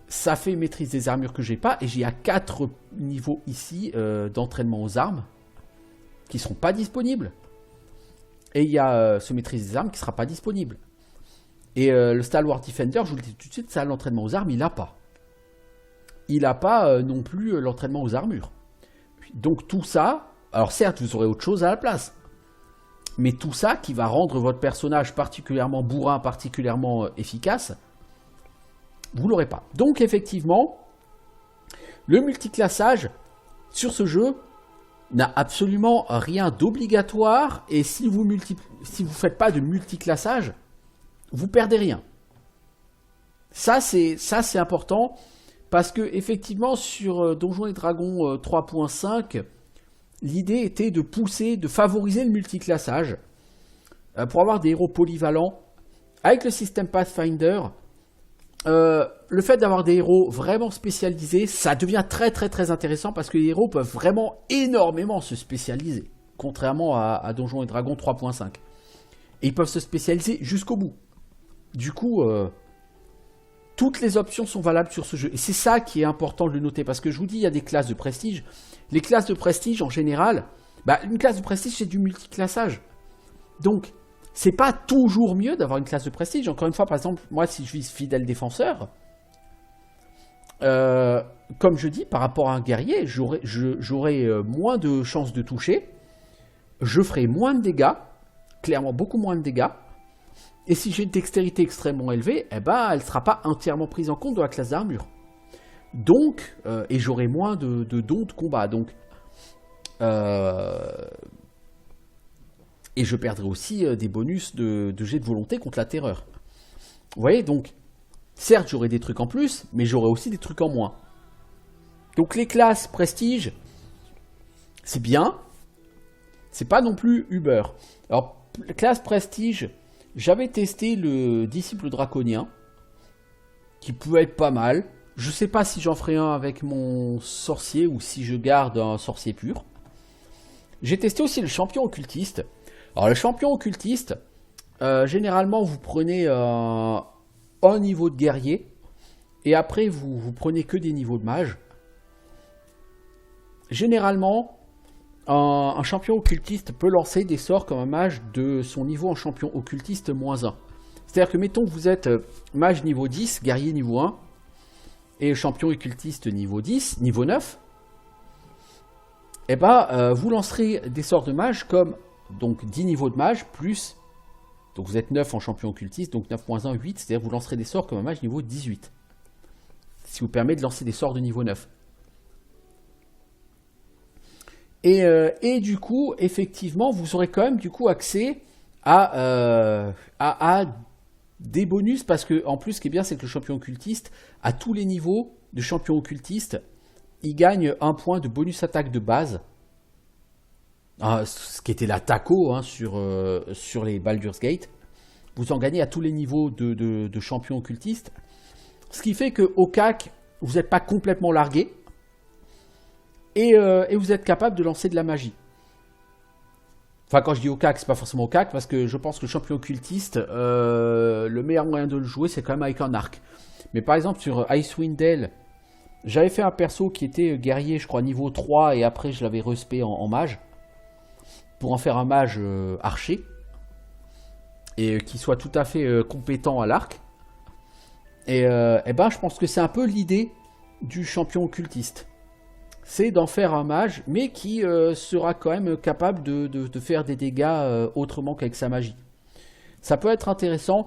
Ça fait maîtrise des armures que j'ai pas. Et j'ai à 4 niveaux ici d'entraînement aux armes qui ne seront pas disponibles. Et il y a ce maîtrise des armes qui ne sera pas disponible. Et le Stalwart Defender, je vous le dis tout de suite, ça, l'entraînement aux armes, il n'a pas. Il n'a pas non plus l'entraînement aux armures. Donc tout ça, alors certes, vous aurez autre chose à la place. Mais tout ça qui va rendre votre personnage particulièrement bourrin, particulièrement efficace, vous ne l'aurez pas. Donc effectivement, le multiclassage sur ce jeu n'a absolument rien d'obligatoire. Et si vous ne faites pas de multiclassage, vous perdez rien. Ça c'est important. Parce que effectivement sur Donjons et Dragons 3.5, l'idée était de pousser, de favoriser le multiclassage pour avoir des héros polyvalents. Avec le système Pathfinder, le fait d'avoir des héros vraiment spécialisés, ça devient très très très intéressant parce que les héros peuvent vraiment énormément se spécialiser, contrairement à Donjons et Dragons 3.5. Et ils peuvent se spécialiser jusqu'au bout. Du coup, toutes les options sont valables sur ce jeu. Et c'est ça qui est important de le noter. Parce que je vous dis, il y a des classes de prestige. Les classes de prestige, en général, bah, une classe de prestige, c'est du multiclassage. Donc, c'est pas toujours mieux d'avoir une classe de prestige. Encore une fois, par exemple, moi, si je vise fidèle défenseur, comme je dis, par rapport à un guerrier, j'aurai moins de chances de toucher. Je ferai moins de dégâts. Clairement, beaucoup moins de dégâts. Et si j'ai une dextérité extrêmement élevée, eh ben, elle ne sera pas entièrement prise en compte dans la classe d'armure. Donc, et j'aurai moins de dons de combat. Donc, et je perdrai aussi des bonus de jet de volonté contre la terreur. Vous voyez, donc, certes, j'aurai des trucs en plus, mais j'aurai aussi des trucs en moins. Donc, les classes prestige, c'est bien. C'est pas non plus Uber. Alors, classe prestige, j'avais testé le disciple draconien, qui pouvait être pas mal. Je sais pas si j'en ferai un avec mon sorcier ou si je garde un sorcier pur. J'ai testé aussi le champion occultiste. Alors le champion occultiste, généralement vous prenez un niveau de guerrier et après vous prenez que des niveaux de mage. Généralement, un champion occultiste peut lancer des sorts comme un mage de son niveau en champion occultiste -1. C'est-à-dire que mettons que vous êtes mage niveau 10, guerrier niveau 1, et champion occultiste niveau 10, niveau 9. et ben, vous lancerez des sorts de mage comme donc 10 niveaux de mage plus, donc vous êtes 9 en champion occultiste, donc 9 moins 1, 8, c'est-à-dire que vous lancerez des sorts comme un mage niveau 18. Ce qui vous permet de lancer des sorts de niveau 9. Et du coup, effectivement, vous aurez quand même du coup accès à des bonus, parce que en plus, ce qui est bien, c'est que le champion occultiste, à tous les niveaux de champion occultiste, il gagne un point de bonus attaque de base. Ce qui était la TACO sur les Baldur's Gate. Vous en gagnez à tous les niveaux de champion occultiste. Ce qui fait qu'au CAC, vous n'êtes pas complètement largué. Et vous êtes capable de lancer de la magie. Enfin, quand je dis au CAC, c'est pas forcément au CAC, parce que je pense que le champion occultiste, le meilleur moyen de le jouer, c'est quand même avec un arc. Mais par exemple, sur Icewind Dale, j'avais fait un perso qui était guerrier, je crois, niveau 3, et après je l'avais respé en mage, pour en faire un mage archer, et qui soit tout à fait compétent à l'arc. Et ben, je pense que c'est un peu l'idée du champion occultiste. C'est d'en faire un mage, mais qui sera quand même capable de faire des dégâts autrement qu'avec sa magie. Ça peut être intéressant.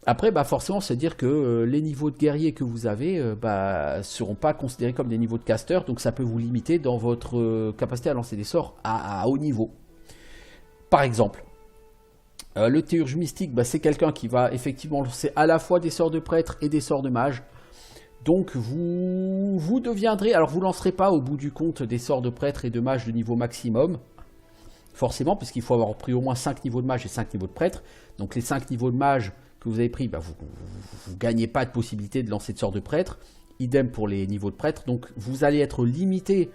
Après, bah forcément, c'est dire que les niveaux de guerrier que vous avez ne seront pas considérés comme des niveaux de caster, donc ça peut vous limiter dans votre capacité à lancer des sorts à haut niveau. Par exemple, le théurge mystique, c'est quelqu'un qui va effectivement lancer à la fois des sorts de prêtre et des sorts de mage. Donc vous deviendrez, alors vous lancerez pas au bout du compte des sorts de prêtre et de mage de niveau maximum, forcément, puisqu'il faut avoir pris au moins 5 niveaux de mage et 5 niveaux de prêtre. Donc les 5 niveaux de mage que vous avez pris, vous ne gagnez pas de possibilité de lancer de sorts de prêtre. Idem pour les niveaux de prêtre. Donc vous allez être limité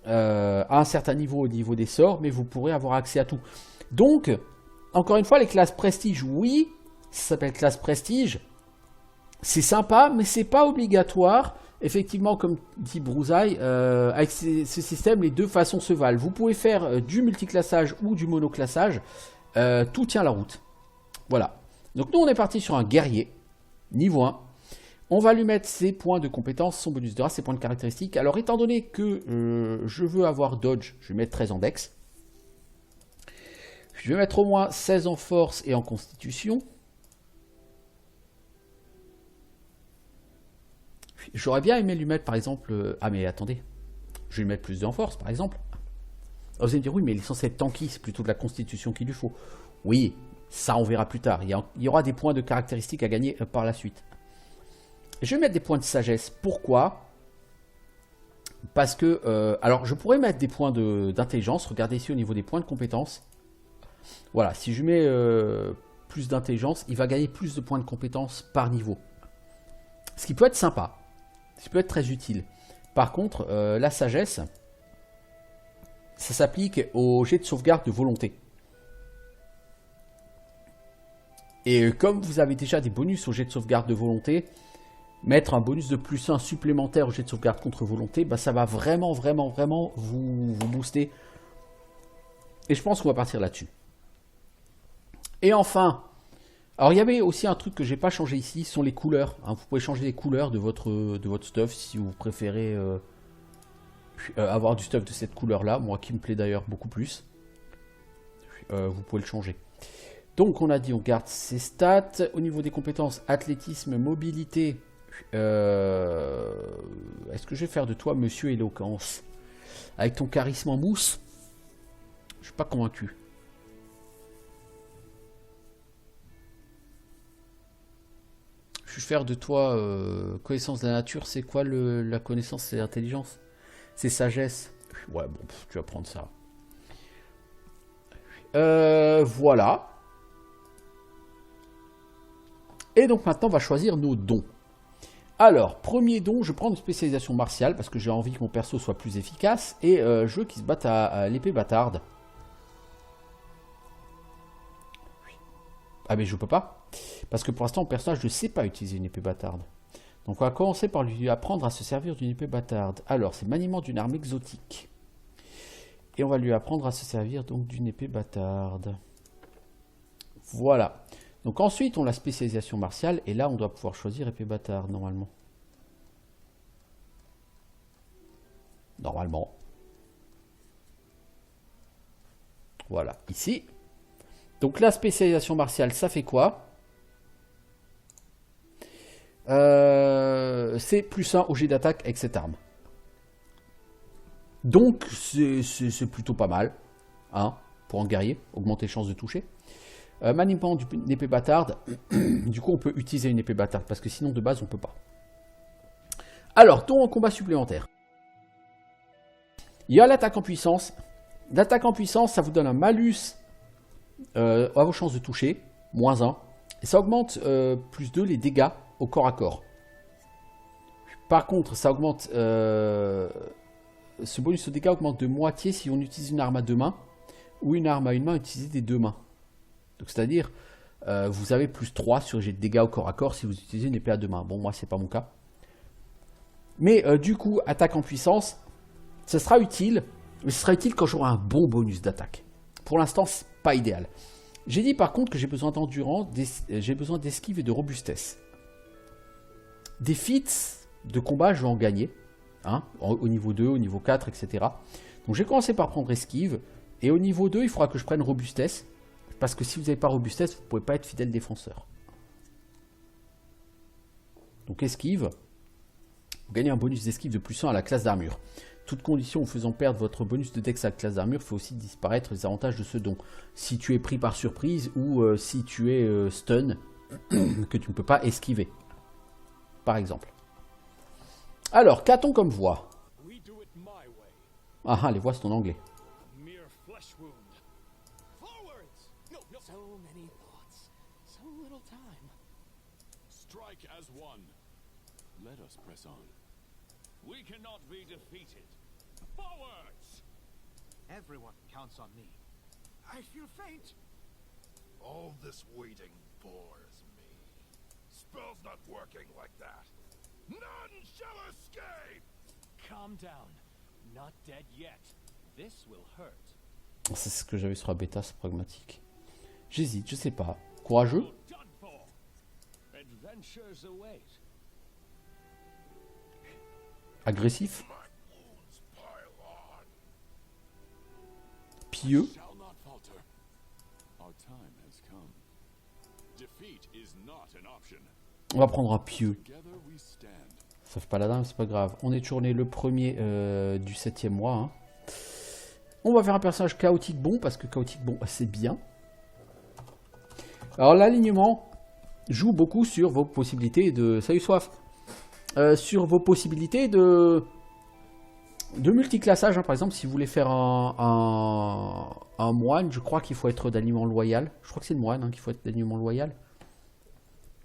à un certain niveau au niveau des sorts, mais vous pourrez avoir accès à tout. Donc, encore une fois, les classes prestige, oui, ça s'appelle classe prestige. C'est sympa, mais c'est pas obligatoire. Effectivement, comme dit Brousaille, avec ce système, les deux façons se valent. Vous pouvez faire du multiclassage ou du monoclassage. Tout tient la route. Voilà. Donc nous, on est parti sur un guerrier, niveau 1. On va lui mettre ses points de compétence, son bonus de race, ses points de caractéristiques. Alors, étant donné que je veux avoir dodge, je vais mettre 13 en dex. Je vais mettre au moins 16 en force et en constitution. J'aurais bien aimé lui mettre, par exemple... Ah, mais attendez. Je vais lui mettre plus en force, par exemple. Vous allez me dire, oui, mais il est censé être tanky, c'est plutôt de la constitution qu'il lui faut. Oui, ça, on verra plus tard. Il y aura des points de caractéristiques à gagner par la suite. Je vais mettre des points de sagesse. Pourquoi ? Parce que... alors, je pourrais mettre des points d'intelligence. Regardez ici au niveau des points de compétence. Voilà, si je mets plus d'intelligence, il va gagner plus de points de compétence par niveau. Ce qui peut être sympa. Ce qui peut être très utile. Par contre, la sagesse, ça s'applique au jet de sauvegarde de volonté. Et comme vous avez déjà des bonus au jet de sauvegarde de volonté, mettre un bonus de plus 1 supplémentaire au jet de sauvegarde contre volonté, ça va vraiment, vraiment, vraiment vous booster. Et je pense qu'on va partir là-dessus. Et enfin, alors il y avait aussi un truc que j'ai pas changé ici, ce sont les couleurs. Vous pouvez changer les couleurs de votre stuff si vous préférez avoir du stuff de cette couleur-là, moi qui me plaît d'ailleurs beaucoup plus. Vous pouvez le changer. Donc on a dit on garde ses stats. Au niveau des compétences, athlétisme, mobilité. Est-ce que je vais faire de toi Monsieur Éloquence? Avec ton charisme en mousse, je suis pas convaincu. Je vais faire de toi connaissance de la nature. C'est quoi la connaissance? C'est l'intelligence. C'est sagesse. Ouais, bon, tu vas prendre ça. Voilà. Et donc maintenant, on va choisir nos dons. Alors, premier don, je prends une spécialisation martiale parce que j'ai envie que mon perso soit plus efficace. Et je veux qu'il se batte à l'épée bâtarde. Ah mais je peux pas. Parce que pour l'instant, mon personnage ne sait pas utiliser une épée bâtarde. Donc on va commencer par lui apprendre à se servir d'une épée bâtarde. Alors, c'est maniement d'une arme exotique. Et on va lui apprendre à se servir donc d'une épée bâtarde. Voilà. Donc ensuite, on a la spécialisation martiale. Et là, on doit pouvoir choisir épée bâtarde, normalement. Normalement. Voilà, ici. Donc la spécialisation martiale, ça fait quoi? C'est +1 au jet d'attaque avec cette arme. Donc c'est plutôt pas mal, hein, pour un guerrier, augmenter les chances de toucher. Maniement d'une épée bâtarde, du coup on peut utiliser une épée bâtarde, parce que sinon de base on peut pas. Alors, ton combat supplémentaire. Il y a l'attaque en puissance. L'attaque en puissance, ça vous donne un malus à vos chances de toucher, -1. Et ça augmente +2 les dégâts au corps à corps. Par contre, ça augmente... ce bonus de dégâts augmente de moitié si on utilise une arme à deux mains ou une arme à une main utilisée des deux mains. Donc c'est-à-dire, vous avez +3 sur jet de dégâts au corps à corps si vous utilisez une épée à deux mains. Bon, moi, c'est pas mon cas. Mais du coup, attaque en puissance, ça sera utile. Mais ce sera utile quand j'aurai un bon bonus d'attaque. Pour l'instant, c'est pas idéal. J'ai dit par contre que j'ai besoin d'endurance, j'ai besoin d'esquive et de robustesse. Des feats de combat, je vais en gagner. Hein, au niveau 2, au niveau 4, etc. Donc j'ai commencé par prendre esquive. Et au niveau 2, il faudra que je prenne robustesse. Parce que si vous n'avez pas robustesse, vous ne pouvez pas être fidèle défenseur. Donc esquive. Vous gagnez un bonus d'esquive de +1 à la classe d'armure. Toute condition faisant perdre votre bonus de dex à la classe d'armure fait aussi disparaître les avantages de ce don. Si tu es pris par surprise ou si tu es stun, que tu ne peux pas esquiver. Par exemple. Alors, qu'a-t-on comme voix? Ah, les voix c'est en anglais. Everyone counts on me. I feel faint. All this waiting bores me. Spell's not working like that. None shall escape! Calm down. Not dead yet. This will hurt. C'est ce que j'avais sur la bêta, c'est pragmatique. J'hésite, je sais pas. Courageux? Agressif? Pieux? On va prendre un pieux. Ça fait pas la dame, c'est pas grave. On est toujours né le premier du 7e mois. Hein. On va faire un personnage chaotique bon, parce que chaotique bon, c'est bien. Alors l'alignement joue beaucoup sur vos possibilités de... Salut Soif. Sur vos possibilités de multiclassage. Hein. Par exemple, si vous voulez faire un moine, je crois qu'il faut être d'alignement loyal. Je crois que c'est le moine hein, qu'il faut être d'alignement loyal.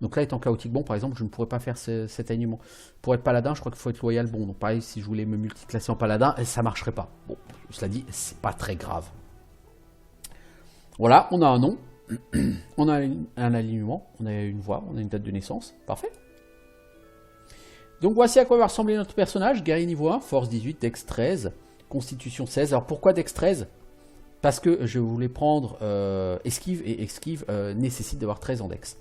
Donc là, étant chaotique bon, par exemple, je ne pourrais pas faire cet alignement. Pour être paladin, je crois qu'il faut être loyal bon. Donc pareil, si je voulais me multiclasser en paladin, ça ne marcherait pas. Bon, cela dit, c'est pas très grave. Voilà, on a un nom, on a un alignement, on a une voix, on a une date de naissance. Parfait. Donc voici à quoi va ressembler notre personnage. Guerrier niveau 1, force 18, dex 13, constitution 16. Alors pourquoi dex 13? Parce que je voulais prendre esquive, et esquive nécessite d'avoir 13 en dex.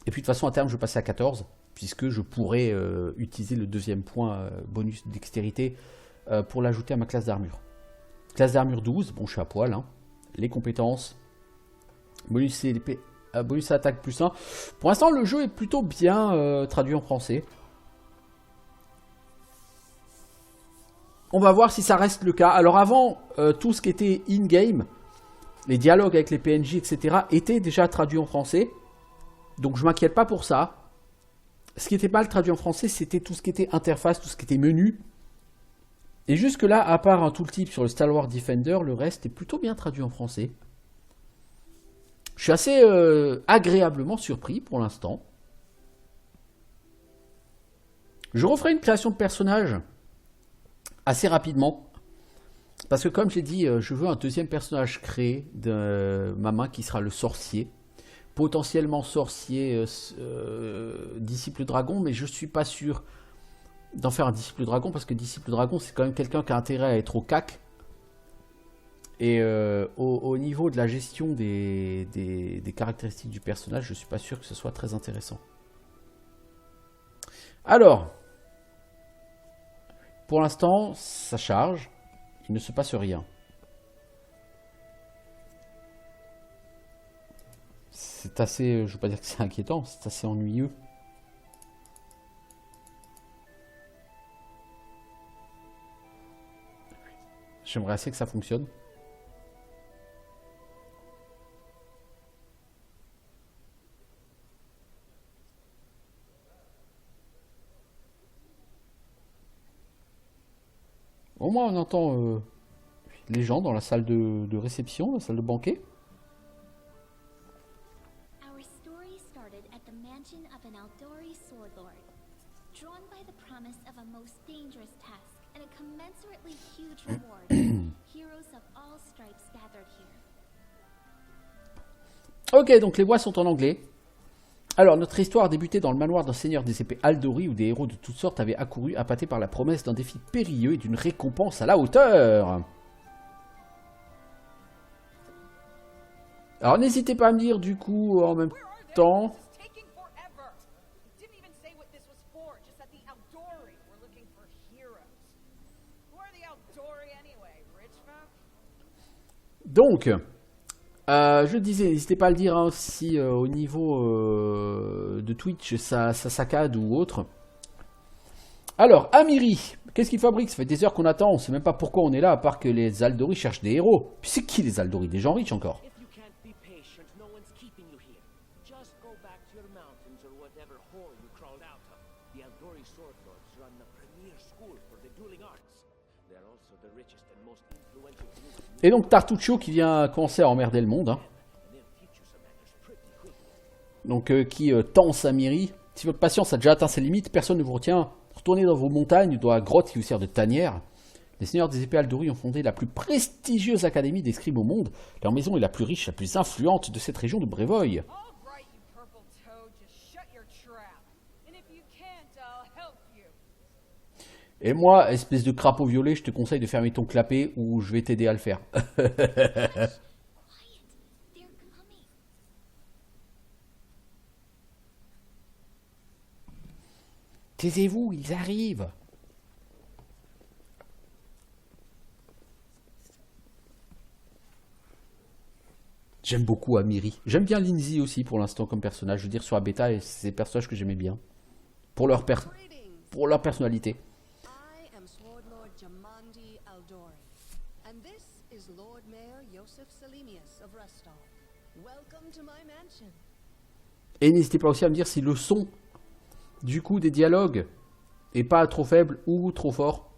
Et puis de toute façon à terme je vais passer à 14, puisque je pourrais utiliser le deuxième point bonus de dextérité pour l'ajouter à ma classe d'armure. Classe d'armure 12, bon je suis à poil. Hein. Les compétences, bonus CLP, bonus à attaque +1. Pour l'instant le jeu est plutôt bien traduit en français. On va voir si ça reste le cas. Alors avant, tout ce qui était in-game, les dialogues avec les PNJ, etc. étaient déjà traduits en français. Donc je m'inquiète pas pour ça. Ce qui était mal traduit en français, c'était tout ce qui était interface, tout ce qui était menu. Et jusque là, à part un tooltip sur le Stalwart Defender, le reste est plutôt bien traduit en français. Je suis assez agréablement surpris pour l'instant. Je referai une création de personnage assez rapidement. Parce que comme j'ai dit, je veux un deuxième personnage créé de ma main qui sera le sorcier. Potentiellement sorcier, disciple dragon, mais je suis pas sûr d'en faire un disciple dragon, parce que disciple dragon, c'est quand même quelqu'un qui a intérêt à être au CAC. Et au niveau de la gestion des caractéristiques du personnage, je suis pas sûr que ce soit très intéressant. Alors, pour l'instant, ça charge, il ne se passe rien. C'est assez, je veux pas dire que c'est inquiétant, c'est assez ennuyeux. J'aimerais assez que ça fonctionne. Au moins on entend les gens dans la salle de réception, la salle de banquet. Our story started at the mansion of an Aldori sword lord. Drawn by the promise of a most dangerous task and a commensurately huge reward, heroes of all stripes gathered here. Ok, donc les voix sont en anglais. Alors, notre histoire a débuté dans le manoir d'un seigneur des épées Aldori où des héros de toutes sortes avaient accouru, appâtés par la promesse d'un défi périlleux et d'une récompense à la hauteur. Alors, n'hésitez pas à me dire du coup en même temps. It's taking forever. It didn't even say what this was for, just that the Aldori were looking for heroes. Who are the Aldori anyway, rich folk? Donc, je disais, n'hésitez pas à le dire hein, si au niveau de Twitch ça saccade ou autre. Alors, Amiri, qu'est-ce qu'il fabrique? Ça fait des heures qu'on attend, on sait même pas pourquoi on est là, à part que les Aldori cherchent des héros. Puis c'est qui les Aldori? Des gens riches encore. If you can't be patient, no one's keeping you here. Just go back to your mountains or whatever hole you crawled out of. The Aldori sword lords run the premier school for the dueling arts. They're also the richest and most influential group in Et donc Tartuccio qui vient commencer à emmerder le monde. Hein. they'll teach you some manners pretty quick. Donc qui tense Amiri. Si votre patience a déjà atteint ses limites, personne ne vous retient. Retournez dans vos montagnes, dans la grotte qui vous sert de tanière. Les seigneurs des épées Aldori ont fondé la plus prestigieuse académie d'escrimes au monde. Leur maison est la plus riche, la plus influente de cette région de Brévoy. All right, you purple toad, just shut your trap. And if you can't, I'll help you. Et moi, espèce de crapaud violet, je te conseille de fermer ton clapet ou je vais t'aider à le faire. Quiet. They're coming. Taisez-vous, ils arrivent. J'aime beaucoup Amiri. J'aime bien Lindsay aussi pour l'instant comme personnage. Je veux dire, sur la bêta, c'est des personnages que j'aimais bien. Pour leur, pour leur personnalité. I am Sword Lord Jamandi Aldori, and this is Lord Mayor Yosef Selimius of Restall. Welcome to my mansion. Et n'hésitez pas aussi à me dire si le son, du coup, des dialogues est pas trop faible ou trop fort.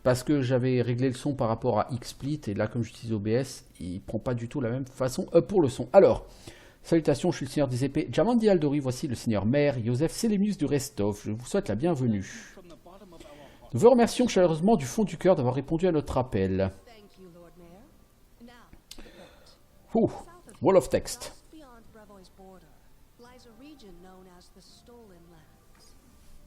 Parce que j'avais réglé le son par rapport à XSplit, et là, comme j'utilise OBS, il prend pas du tout la même façon pour le son. Alors, salutations, je suis le seigneur des épées Jamandi Aldori, voici le seigneur maire Yosef Selimius de Restov. Je vous souhaite la bienvenue. Nous vous remercions chaleureusement du fond du cœur d'avoir répondu à notre appel. Thank you, Lord Mayor. Now, to the point. Ouh, South of wall of here, text. just beyond Brevoy's border, lies a region known as the Stolen Lands.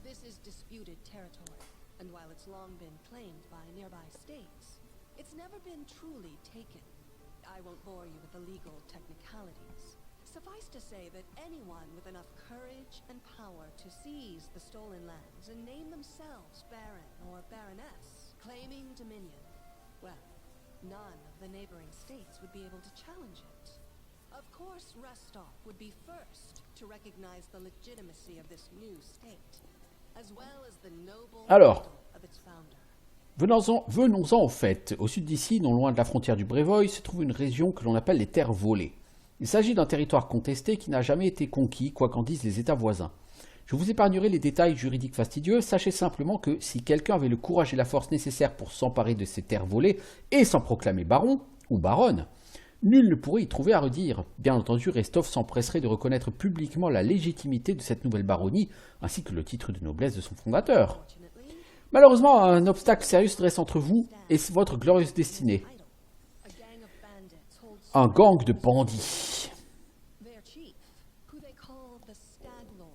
This is disputed territory, and while it's long been claimed by nearby states, it's never been truly taken. I won't bore you with the legal technicalities. Suffice to say that anyone with enough courage and power to seize the stolen lands and name themselves Baron or Baroness, claiming dominion, well, none of the neighboring states would be able to challenge it. Of course, Restov would be first to recognize the legitimacy of this new state, as well as the noble Alors. title of its founder. Venons-en au fait. Au sud d'ici, non loin de la frontière du Brévoy, se trouve une région que l'on appelle les terres volées. Il s'agit d'un territoire contesté qui n'a jamais été conquis, quoi qu'en disent les États voisins. Je vous épargnerai les détails juridiques fastidieux, sachez simplement que si quelqu'un avait le courage et la force nécessaires pour s'emparer de ces terres volées et s'en proclamer baron ou baronne, nul ne pourrait y trouver à redire. Bien entendu, Restov s'empresserait de reconnaître publiquement la légitimité de cette nouvelle baronnie, ainsi que le titre de noblesse de son fondateur. Fortunately, Malheureusement, un obstacle sérieux se dresse entre vous et votre glorieuse destinée. idol. A gang of bandits holds Un gang de bandits. their chief, who they call the Stag Lord,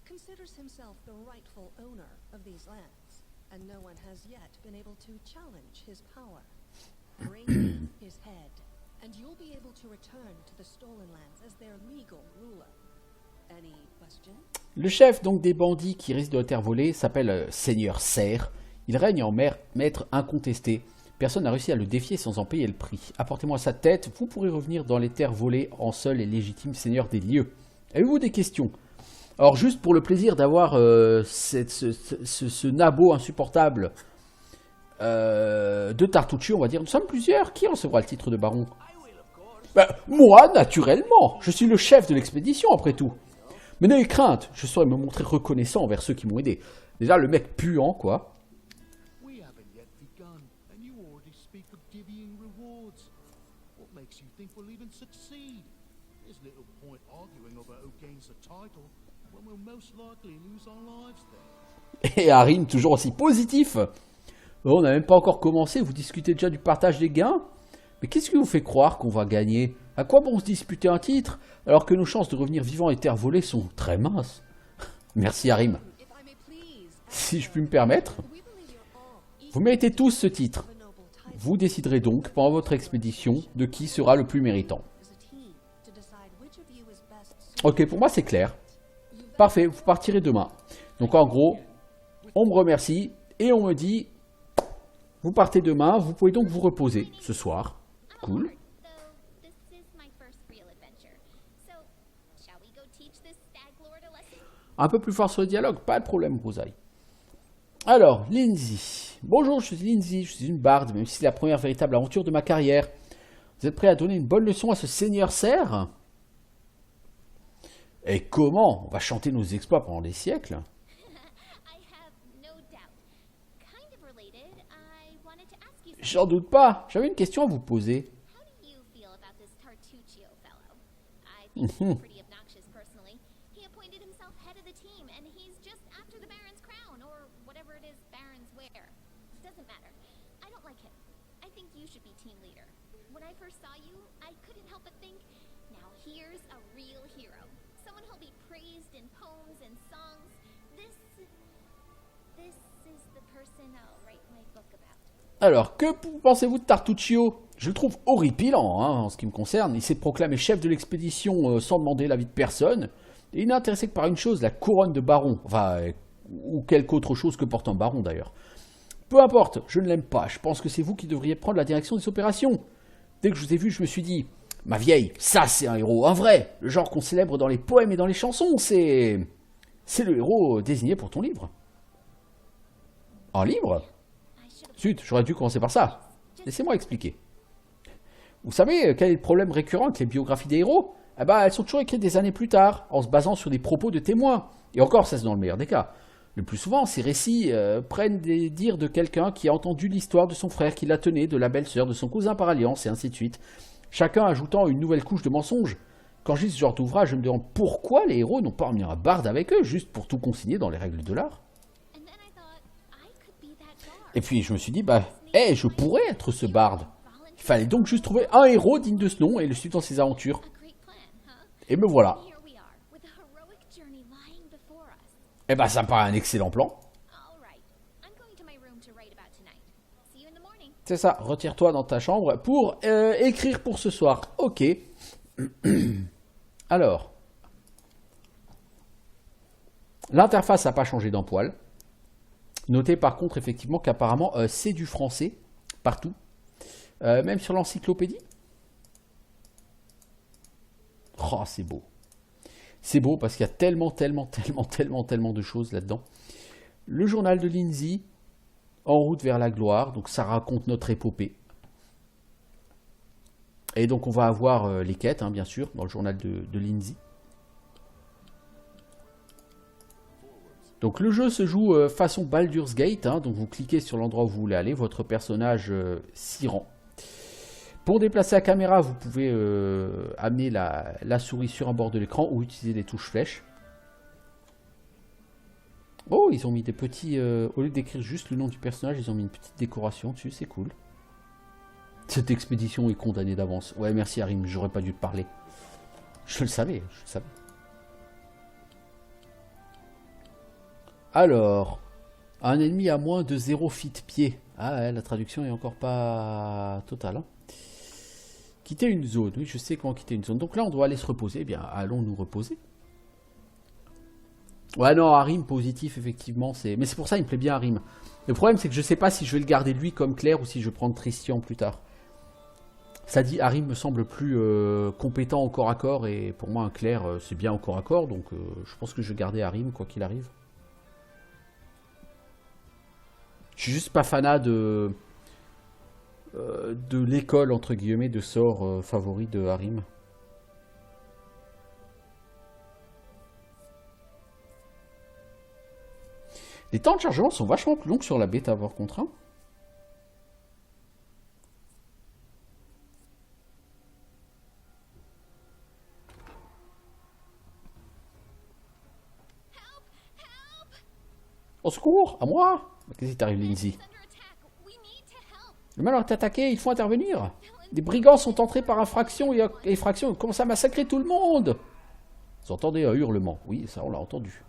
considers himself the rightful owner of these lands, and no one has yet been able to challenge his power. Bring me his head, and you'll be able to return to the stolen lands as their legal ruler. Any questions? Le chef donc des bandits qui réside dans la terre volée s'appelle Seigneur Serre. Il règne en maître incontesté. Personne n'a réussi à le défier sans en payer le prix. Apportez-moi sa tête, vous pourrez revenir dans les terres volées en seul et légitime seigneur des lieux. Avez-vous des questions? Alors juste pour le plaisir d'avoir ce nabo insupportable de Tartuccio, on va dire, nous sommes plusieurs. Qui recevra le titre de baron? Ben, moi, naturellement. Je suis le chef de l'expédition, après tout. Mais n'ayez crainte, je saurais me montrer reconnaissant envers ceux qui m'ont aidé. Déjà, le mec puant, quoi. We haven't yet begun, and you already speak of divvying rewards. What makes you think we'll even succeed? There's little point arguing over who gains the title when we'll most likely lose our lives there. Et Harim, toujours aussi positif. On n'a même pas encore commencé, vous discutez déjà du partage des gains? Mais qu'est-ce qui vous fait croire qu'on va gagner? À quoi bon se disputer un titre, alors que nos chances de revenir vivants et terre volée sont très minces? Merci Harim. If I may please, Si je puis me permettre, we believe you're all vous méritez tous ce titre. equal of a noble title Vous déciderez donc, pendant votre expédition, de qui sera le plus méritant. as a team to decide which of you is best suited. Ok, pour moi c'est clair. Parfait, vous partirez demain. Donc en gros, on me remercie et on me dit, vous partez demain, vous pouvez donc vous reposer ce soir. Cool. Though this is my first real adventure. So, shall we go teach this stag lord a lesson? Un peu plus fort sur le dialogue, pas de problème, Rosaille. Alors, Lindsay. Bonjour, je suis Lindsay, je suis une barde, même si c'est la première véritable aventure de ma carrière. Vous êtes prêt à donner une bonne leçon à ce seigneur cerf? Et comment? On va chanter nos exploits pendant des siècles. I have no doubt. Kind of related, I wanted to ask you something. J'en doute pas, j'avais une question à vous poser. How do you feel about this Tartuccio fellow? I think he's pretty obnoxious personally. He appointed himself head of the team, and he's just after the Baron's crown, or whatever it is Barons wear. Doesn't matter. I don't like him. I think you should be team leader. When I first saw you, I couldn't help but think, now here's a real hero. Someone who'll be praised in poems and songs. This is the person I'll write my book about. Alors, que pensez-vous de Tartuccio? Je le trouve horripilant, hein, en ce qui me concerne. Il s'est proclamé chef de l'expédition sans demander l'avis de personne. Et il n'est intéressé que par une chose, la couronne de baron. Enfin, ou quelque autre chose que porte un baron d'ailleurs. Peu importe, je ne l'aime pas. Je pense que c'est vous qui devriez prendre la direction des opérations. Dès que je vous ai vu, je me suis dit, ma vieille, ça c'est un héros, un vrai. Le genre qu'on célèbre dans les poèmes et dans les chansons, c'est le héros désigné pour ton livre. Un livre? I should have Zut, j'aurais dû commencer par ça. Laissez-moi expliquer. Vous savez quel est le problème récurrent avec les biographies des héros? Eh ben, elles sont toujours écrites des années plus tard, en se basant sur des propos de témoins. Et encore, ça c'est dans le meilleur des cas. Le plus souvent, ces récits prennent des dires de quelqu'un qui a entendu l'histoire de son frère qui la tenait, de la belle-sœur, de son cousin par alliance, et ainsi de suite. Chacun ajoutant une nouvelle couche de mensonges. Quand je lis ce genre d'ouvrage, je me demande pourquoi les héros n'ont pas emmené un barde avec eux, juste pour tout consigner dans les règles de l'art. And then I thought I could be that guard. Et puis je me suis dit, je pourrais être ce barde. Il fallait donc juste trouver un héros digne de ce nom et le suivre dans ses aventures. A great plan, huh? Et me voilà. Here we are, with a heroic journey lying before us. Eh ben, ça me paraît un excellent plan. All right. I'm going to my room to write about tonight. See you in the morning. C'est ça, retire-toi dans ta chambre pour écrire pour ce soir. Ok. Alors. L'interface n'a pas changé d'un poil. Notez par contre effectivement qu'apparemment c'est du français partout. Même sur l'encyclopédie. Oh, c'est beau. C'est beau parce qu'il y a tellement de choses là-dedans. Le journal de Lindsay, en route vers la gloire, donc ça raconte notre épopée. Et donc on va avoir les quêtes, hein, bien sûr, dans le journal de Lindsay. Donc le jeu se joue façon Baldur's Gate, hein, donc vous cliquez sur l'endroit où vous voulez aller, votre personnage s'y rend. Pour déplacer la caméra, vous pouvez amener la souris sur un bord de l'écran ou utiliser les touches flèches. Oh, ils ont mis des petits... au lieu d'écrire juste le nom du personnage, ils ont mis une petite décoration dessus, c'est cool. Cette expédition est condamnée d'avance. Ouais, merci Harim, j'aurais pas dû te parler. Je le savais, je le savais. Alors, un ennemi à moins de 0 feet pied. Ah ouais, la traduction est encore pas totale. Hein. Quitter une zone. Oui, je sais comment quitter une zone. Donc là, on doit aller se reposer. Eh bien, allons nous reposer. Ouais, non, Harim positif, effectivement. Mais c'est pour ça il me plaît bien Harim. Le problème, c'est que je sais pas si je vais le garder lui comme Claire ou si je vais prendre Christian plus tard. Ça dit, Harim me semble plus compétent au corps à corps. Et pour moi, un Claire, c'est bien au corps à corps. Donc je pense que je vais garder Harim, quoi qu'il arrive. Je suis juste pas fanat de l'école, entre guillemets, de sort favori de Harim. Les temps de chargement sont vachement plus longs que sur la bêta, par contre. Hein. Au secours, à moi! Qu'est-ce qui t'arrive, Lindsay? Le malheur est attaqué, il faut intervenir. Des brigands sont entrés par infraction et effraction et commencent à massacrer tout le monde. Vous entendez un hurlement? Oui, ça on l'a entendu.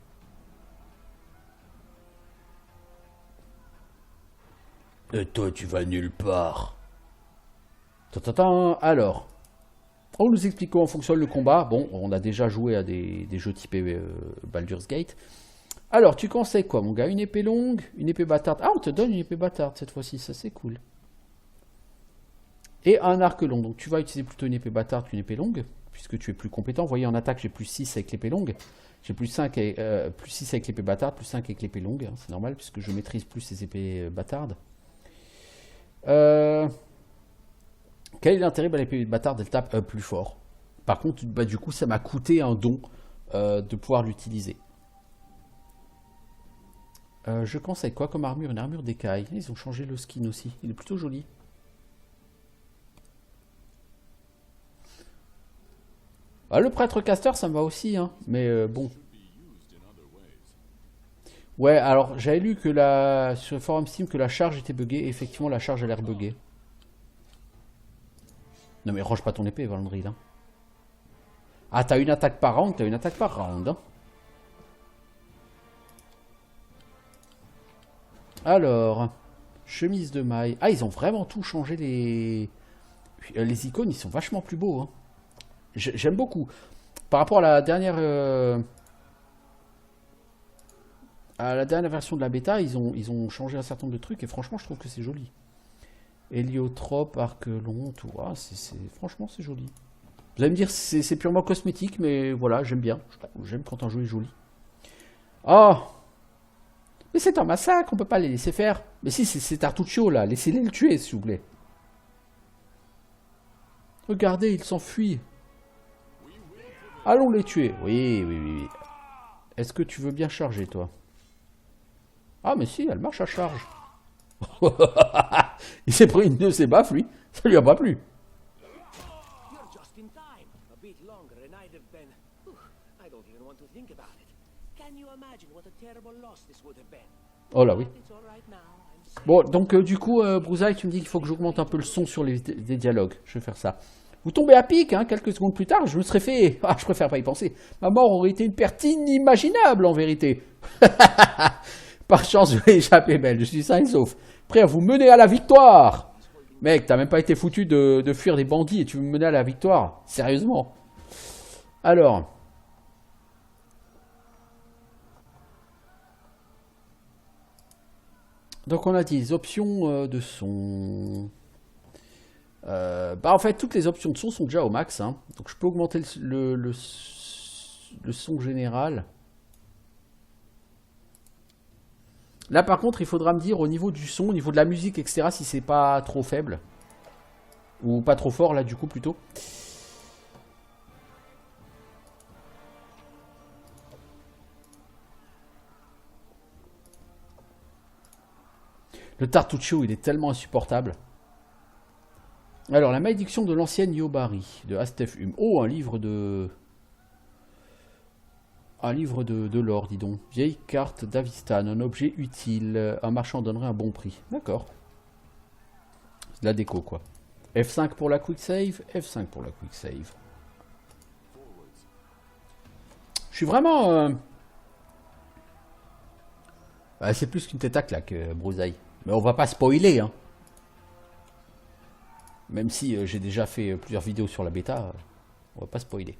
Et toi, tu vas nulle part. Alors, on nous explique comment fonctionne le combat. Bon, on a déjà joué à des jeux typés Baldur's Gate. Alors, tu conseilles quoi, mon gars? Une épée longue, une épée bâtarde. Ah, on te donne une épée bâtarde cette fois-ci, ça c'est cool. Et un arc long. Donc, tu vas utiliser plutôt une épée bâtarde qu'une épée longue, puisque tu es plus compétent. Vous voyez, en attaque, j'ai plus 6 avec l'épée longue. J'ai plus 5 et, plus 6 avec l'épée bâtarde, plus 5 avec l'épée longue. Hein, c'est normal, puisque je maîtrise plus les épées bâtardes. Quel est l'intérêt? L'épée bâtarde, elle tape plus fort. Par contre, du coup, ça m'a coûté un don de pouvoir l'utiliser. Je conseille quoi comme armure? Une armure d'écaille. Ils ont changé le skin aussi. Il est plutôt joli. Ah, le prêtre caster, ça me va aussi. Hein. Mais bon. Ouais, alors j'avais lu que sur le forum Steam que la charge était buggée. Et effectivement, la charge a l'air buggée. Non mais range pas ton épée, Valandril. Hein. Ah, t'as une attaque par round, Hein. Alors, chemise de maille. Ah, ils ont vraiment tout changé les icônes, ils sont vachement plus beaux. Hein. J'aime beaucoup. Par rapport à la dernière version de la bêta, ils ont changé un certain nombre de trucs et franchement, je trouve que c'est joli. Héliotrope, arc long, tout. Ah, franchement, c'est joli. Vous allez me dire, c'est purement cosmétique, mais voilà, j'aime bien. J'aime quand un jeu est joli. Ah! Mais c'est un massacre, on peut pas les laisser faire. Mais si, c'est Tartuccio là, laissez-les le tuer s'il vous plaît. Regardez, il s'enfuit. Allons les tuer. Oui. Est-ce que tu veux bien charger toi? Ah mais si, elle marche à charge. Il s'est pris une de ses baffes lui, ça lui a pas plu. Oh là oui. Bon, donc du coup, Brousaille, tu me dis qu'il faut que j'augmente un peu le son sur les dialogues. Je vais faire ça. Vous tombez à pic, hein, quelques secondes plus tard, je me serais fait... Ah, je préfère pas y penser. Ma mort aurait été une perte inimaginable, en vérité. Par chance, je vais échapper, belle. Je suis sain et sauf. Prêt à vous mener à la victoire. Mec, t'as même pas été foutu de fuir des bandits et tu veux me mener à la victoire? Sérieusement. Alors... Donc on a dit les options de son. En fait toutes les options de son sont déjà au max. Hein. Donc je peux augmenter le son général. Là par contre il faudra me dire au niveau du son, au niveau de la musique, etc. si c'est pas trop faible. Ou pas trop fort là du coup plutôt. Le Tartuccio, il est tellement insupportable. Alors, la malédiction de l'ancienne Yobari, de Astef Hum. Oh, un livre de... Un livre de l'or, dis donc. Vieille carte d'Avistan, un objet utile. Un marchand donnerait un bon prix. D'accord. C'est de la déco, quoi. F5 pour la quick save, F5 pour la quick save. Je suis vraiment... c'est plus qu'une tête à claque, Brousaille. Mais on va pas spoiler, hein. Même si j'ai déjà fait plusieurs vidéos sur la bêta, on va pas spoiler.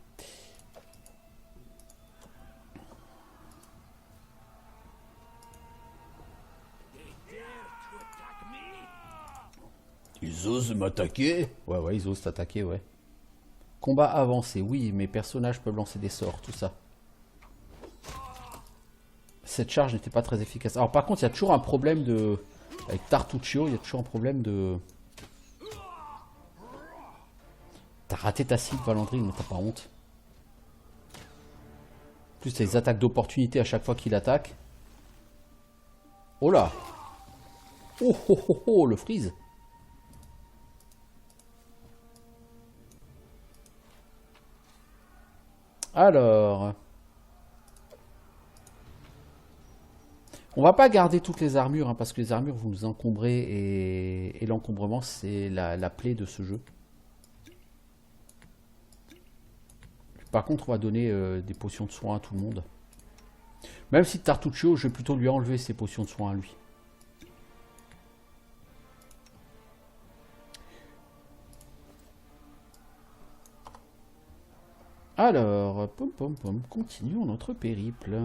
Ils osent m'attaquer? Ouais, ils osent t'attaquer, ouais. Combat avancé, oui, mes personnages peuvent lancer des sorts, tout ça. Cette charge n'était pas très efficace. Alors par contre, il y a toujours un problème de... Avec Tartuccio, il y a toujours un problème de... T'as raté ta cible, Valandrine, mais t'as pas honte. En plus, t'as des attaques d'opportunité à chaque fois qu'il attaque. Oh là! Oh, le freeze! Alors... On va pas garder toutes les armures, hein, parce que les armures vont nous encombrer et l'encombrement, c'est la plaie de ce jeu. Par contre, on va donner des potions de soin à tout le monde. Même si Tartuccio, je vais plutôt lui enlever ses potions de soin à lui. Alors, continuons notre périple.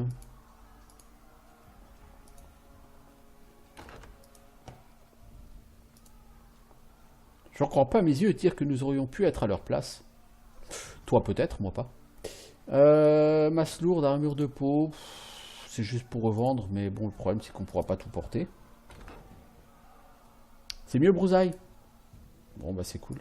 Je ne crois pas à mes yeux dire que nous aurions pu être à leur place. Toi peut-être, moi pas. Masse lourde, armure de peau. C'est juste pour revendre, mais bon, le problème c'est qu'on ne pourra pas tout porter. C'est mieux, Brousaille? Bon, bah c'est cool.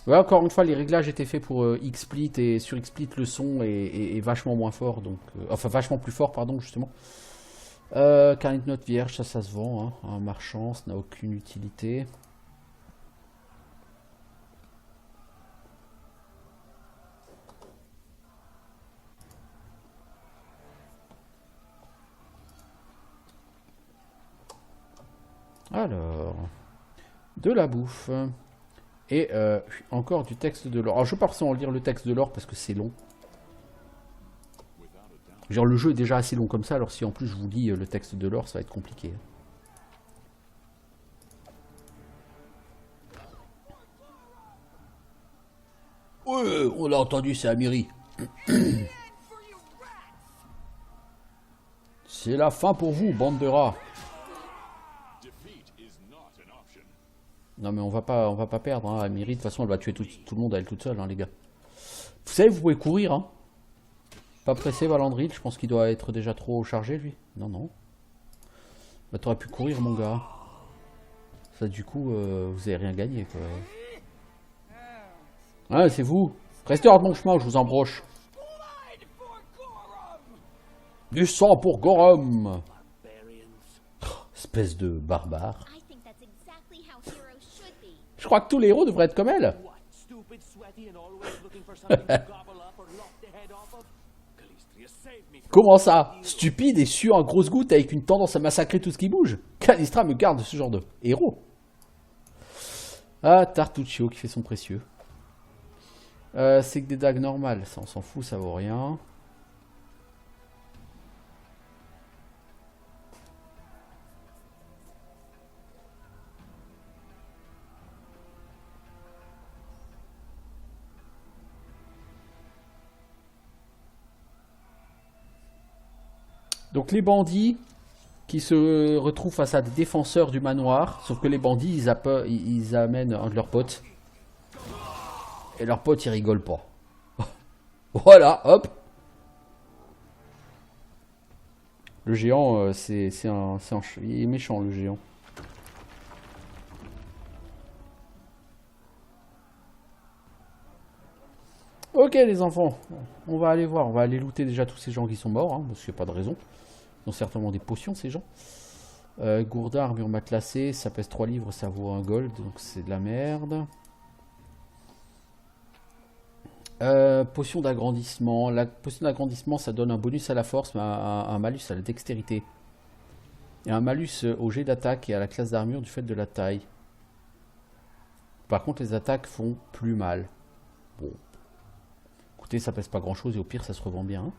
Ouais, encore une fois, les réglages étaient faits pour XSplit et sur XSplit le son est vachement moins fort, donc enfin vachement plus fort, pardon, justement. Carnet de notes vierge, ça se vend, hein. Un marchand, ça n'a aucune utilité. Alors, de la bouffe. Et encore du texte de l'or. Alors je ne vais pas forcément lire le texte de l'or parce que c'est long. Genre le jeu est déjà assez long comme ça, alors si en plus je vous lis le texte de l'or, ça va être compliqué. Ouais, on l'a entendu, c'est Amiri. C'est la fin pour vous, bande de rats. Non mais on va pas perdre, hein. Amiri, de toute façon elle va tuer tout le monde à elle toute seule, hein, les gars. Vous savez, vous pouvez courir, hein. Pas pressé, Valandril, je pense qu'il doit être déjà trop chargé, lui. Non. Bah t'aurais pu courir, mon gars. Ça, du coup, vous avez rien gagné, quoi. Ah, c'est vous. Restez hors de mon chemin, je vous embroche. Du sang pour Gorum. Espèce de barbare. Je crois que tous les héros devraient être comme elle. Comment ça? Stupide et suant en grosses gouttes avec une tendance à massacrer tout ce qui bouge. Callistra me garde de ce genre de héros. Ah, Tartuccio qui fait son précieux. C'est que des dagues normales, ça on s'en fout, ça vaut rien. Donc les bandits qui se retrouvent face à des défenseurs du manoir, sauf que les bandits ils amènent un de leurs potes. Et leurs potes ils rigolent pas. Voilà, hop. Le géant, il est méchant le géant. Ok les enfants, on va aller voir, on va aller looter déjà tous ces gens qui sont morts, hein, parce qu'il n'y a pas de raison. Ils ont certainement des potions ces gens. Gourdin, armure matelassée, ça pèse 3 livres, ça vaut 1 gold, donc c'est de la merde. Potion d'agrandissement. La potion d'agrandissement, ça donne un bonus à la force, mais un malus à la dextérité. Et un malus au jet d'attaque et à la classe d'armure du fait de la taille. Par contre, les attaques font plus mal. Bon. Écoutez, ça pèse pas grand chose et au pire, ça se revend bien.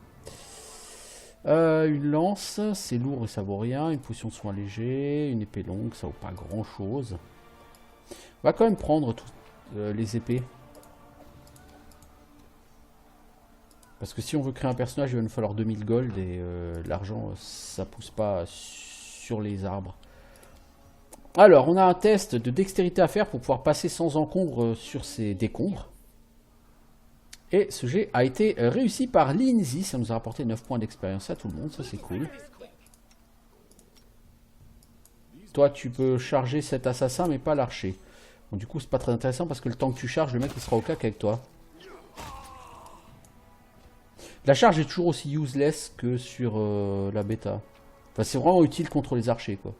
Une lance, c'est lourd et ça vaut rien. Une potion de soin léger. Une épée longue, ça vaut pas grand chose. On va quand même prendre toutes les épées. Parce que si on veut créer un personnage, il va nous falloir 2000 gold et l'argent, ça pousse pas sur les arbres. Alors, on a un test de dextérité à faire pour pouvoir passer sans encombre sur ces décombres. Et ce jet a été réussi par Lindsay. Ça nous a rapporté 9 points d'expérience à tout le monde. Ça, c'est cool. Toi, tu peux charger cet assassin, mais pas l'archer. Bon, du coup, c'est pas très intéressant parce que le temps que tu charges, le mec, il sera au cac avec toi. La charge est toujours aussi useless que sur la bêta. Enfin, c'est vraiment utile contre les archers, quoi.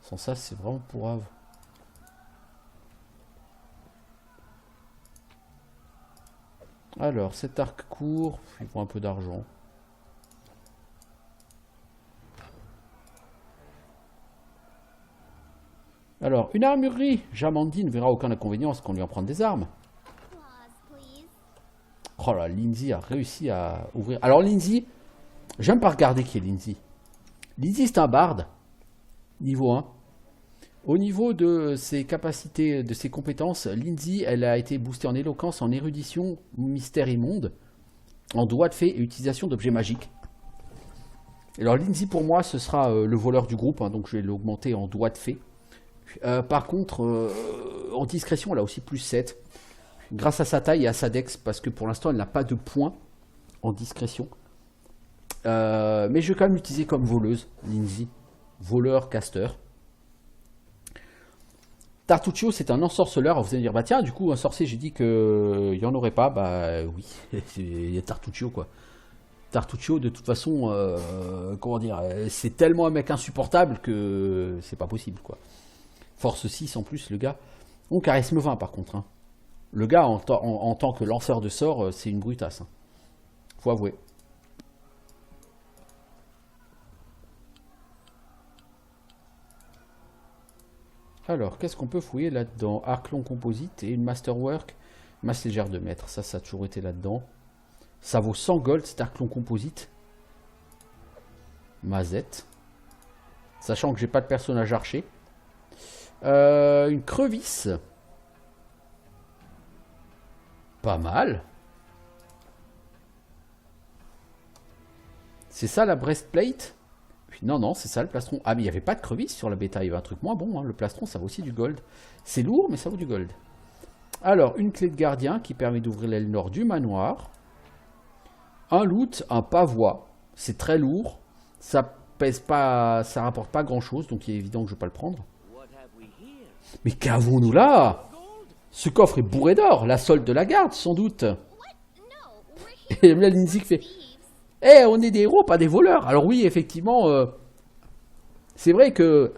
Sans ça, c'est vraiment pourrave. Alors, cet arc court, il faut un peu d'argent. Alors, une armurerie. Jamandi ne verra aucun inconvénient à ce qu'on lui en prenne des armes. Oh là, Lindsay a réussi à ouvrir. Alors, Lindsay, j'aime pas regarder qui est Lindsay. Lindsay, c'est un barde. Niveau 1. Au niveau de ses capacités, de ses compétences, Lindsay, elle a été boostée en éloquence, en érudition, mystère immonde, en doigt de fée et utilisation d'objets magiques. Alors Lindsay, pour moi, ce sera le voleur du groupe, hein, donc je vais l'augmenter en doigt de fée. Par contre, en discrétion, elle a aussi plus 7. Grâce à sa taille et à sa dex, parce que pour l'instant, elle n'a pas de points en discrétion. Mais je vais quand même l'utiliser comme voleuse, Lindsay. Voleur, caster. Tartuccio, c'est un ensorceleur. Alors vous allez me dire, bah tiens, du coup, un sorcier, j'ai dit qu'il n'y en aurait pas. Bah oui, il y a Tartuccio, quoi. Tartuccio, de toute façon, comment dire, c'est tellement un mec insupportable que c'est pas possible, quoi. Force 6 en plus, le gars. Bon, charisme 20, par contre. Hein. Le gars, en tant que lanceur de sorts, c'est une brutasse. Hein. Faut avouer. Alors, qu'est-ce qu'on peut fouiller là-dedans? Arc long composite et une masterwork. Masse légère de mètre. Ça a toujours été là-dedans. Ça vaut 100 gold, cet arc long composite. Mazette. Sachant que j'ai pas de personnage archer. Une crevisse. Pas mal. C'est ça la breastplate? Non, c'est ça le plastron. Ah, mais il n'y avait pas de crevisse sur la bêta. Il y avait un truc moins bon. Hein. Le plastron, ça vaut aussi du gold. C'est lourd, mais ça vaut du gold. Alors, une clé de gardien qui permet d'ouvrir l'aile nord du manoir. Un loot, un pavois. C'est très lourd. Ça pèse pas, ça rapporte pas grand chose. Donc, il est évident que je ne vais pas le prendre. Mais qu'avons-nous là? Ce coffre est bourré d'or. La solde de la garde, sans doute. Et là, Lindsay qui fait... Eh, on est des héros, pas des voleurs. Alors oui, effectivement, c'est vrai que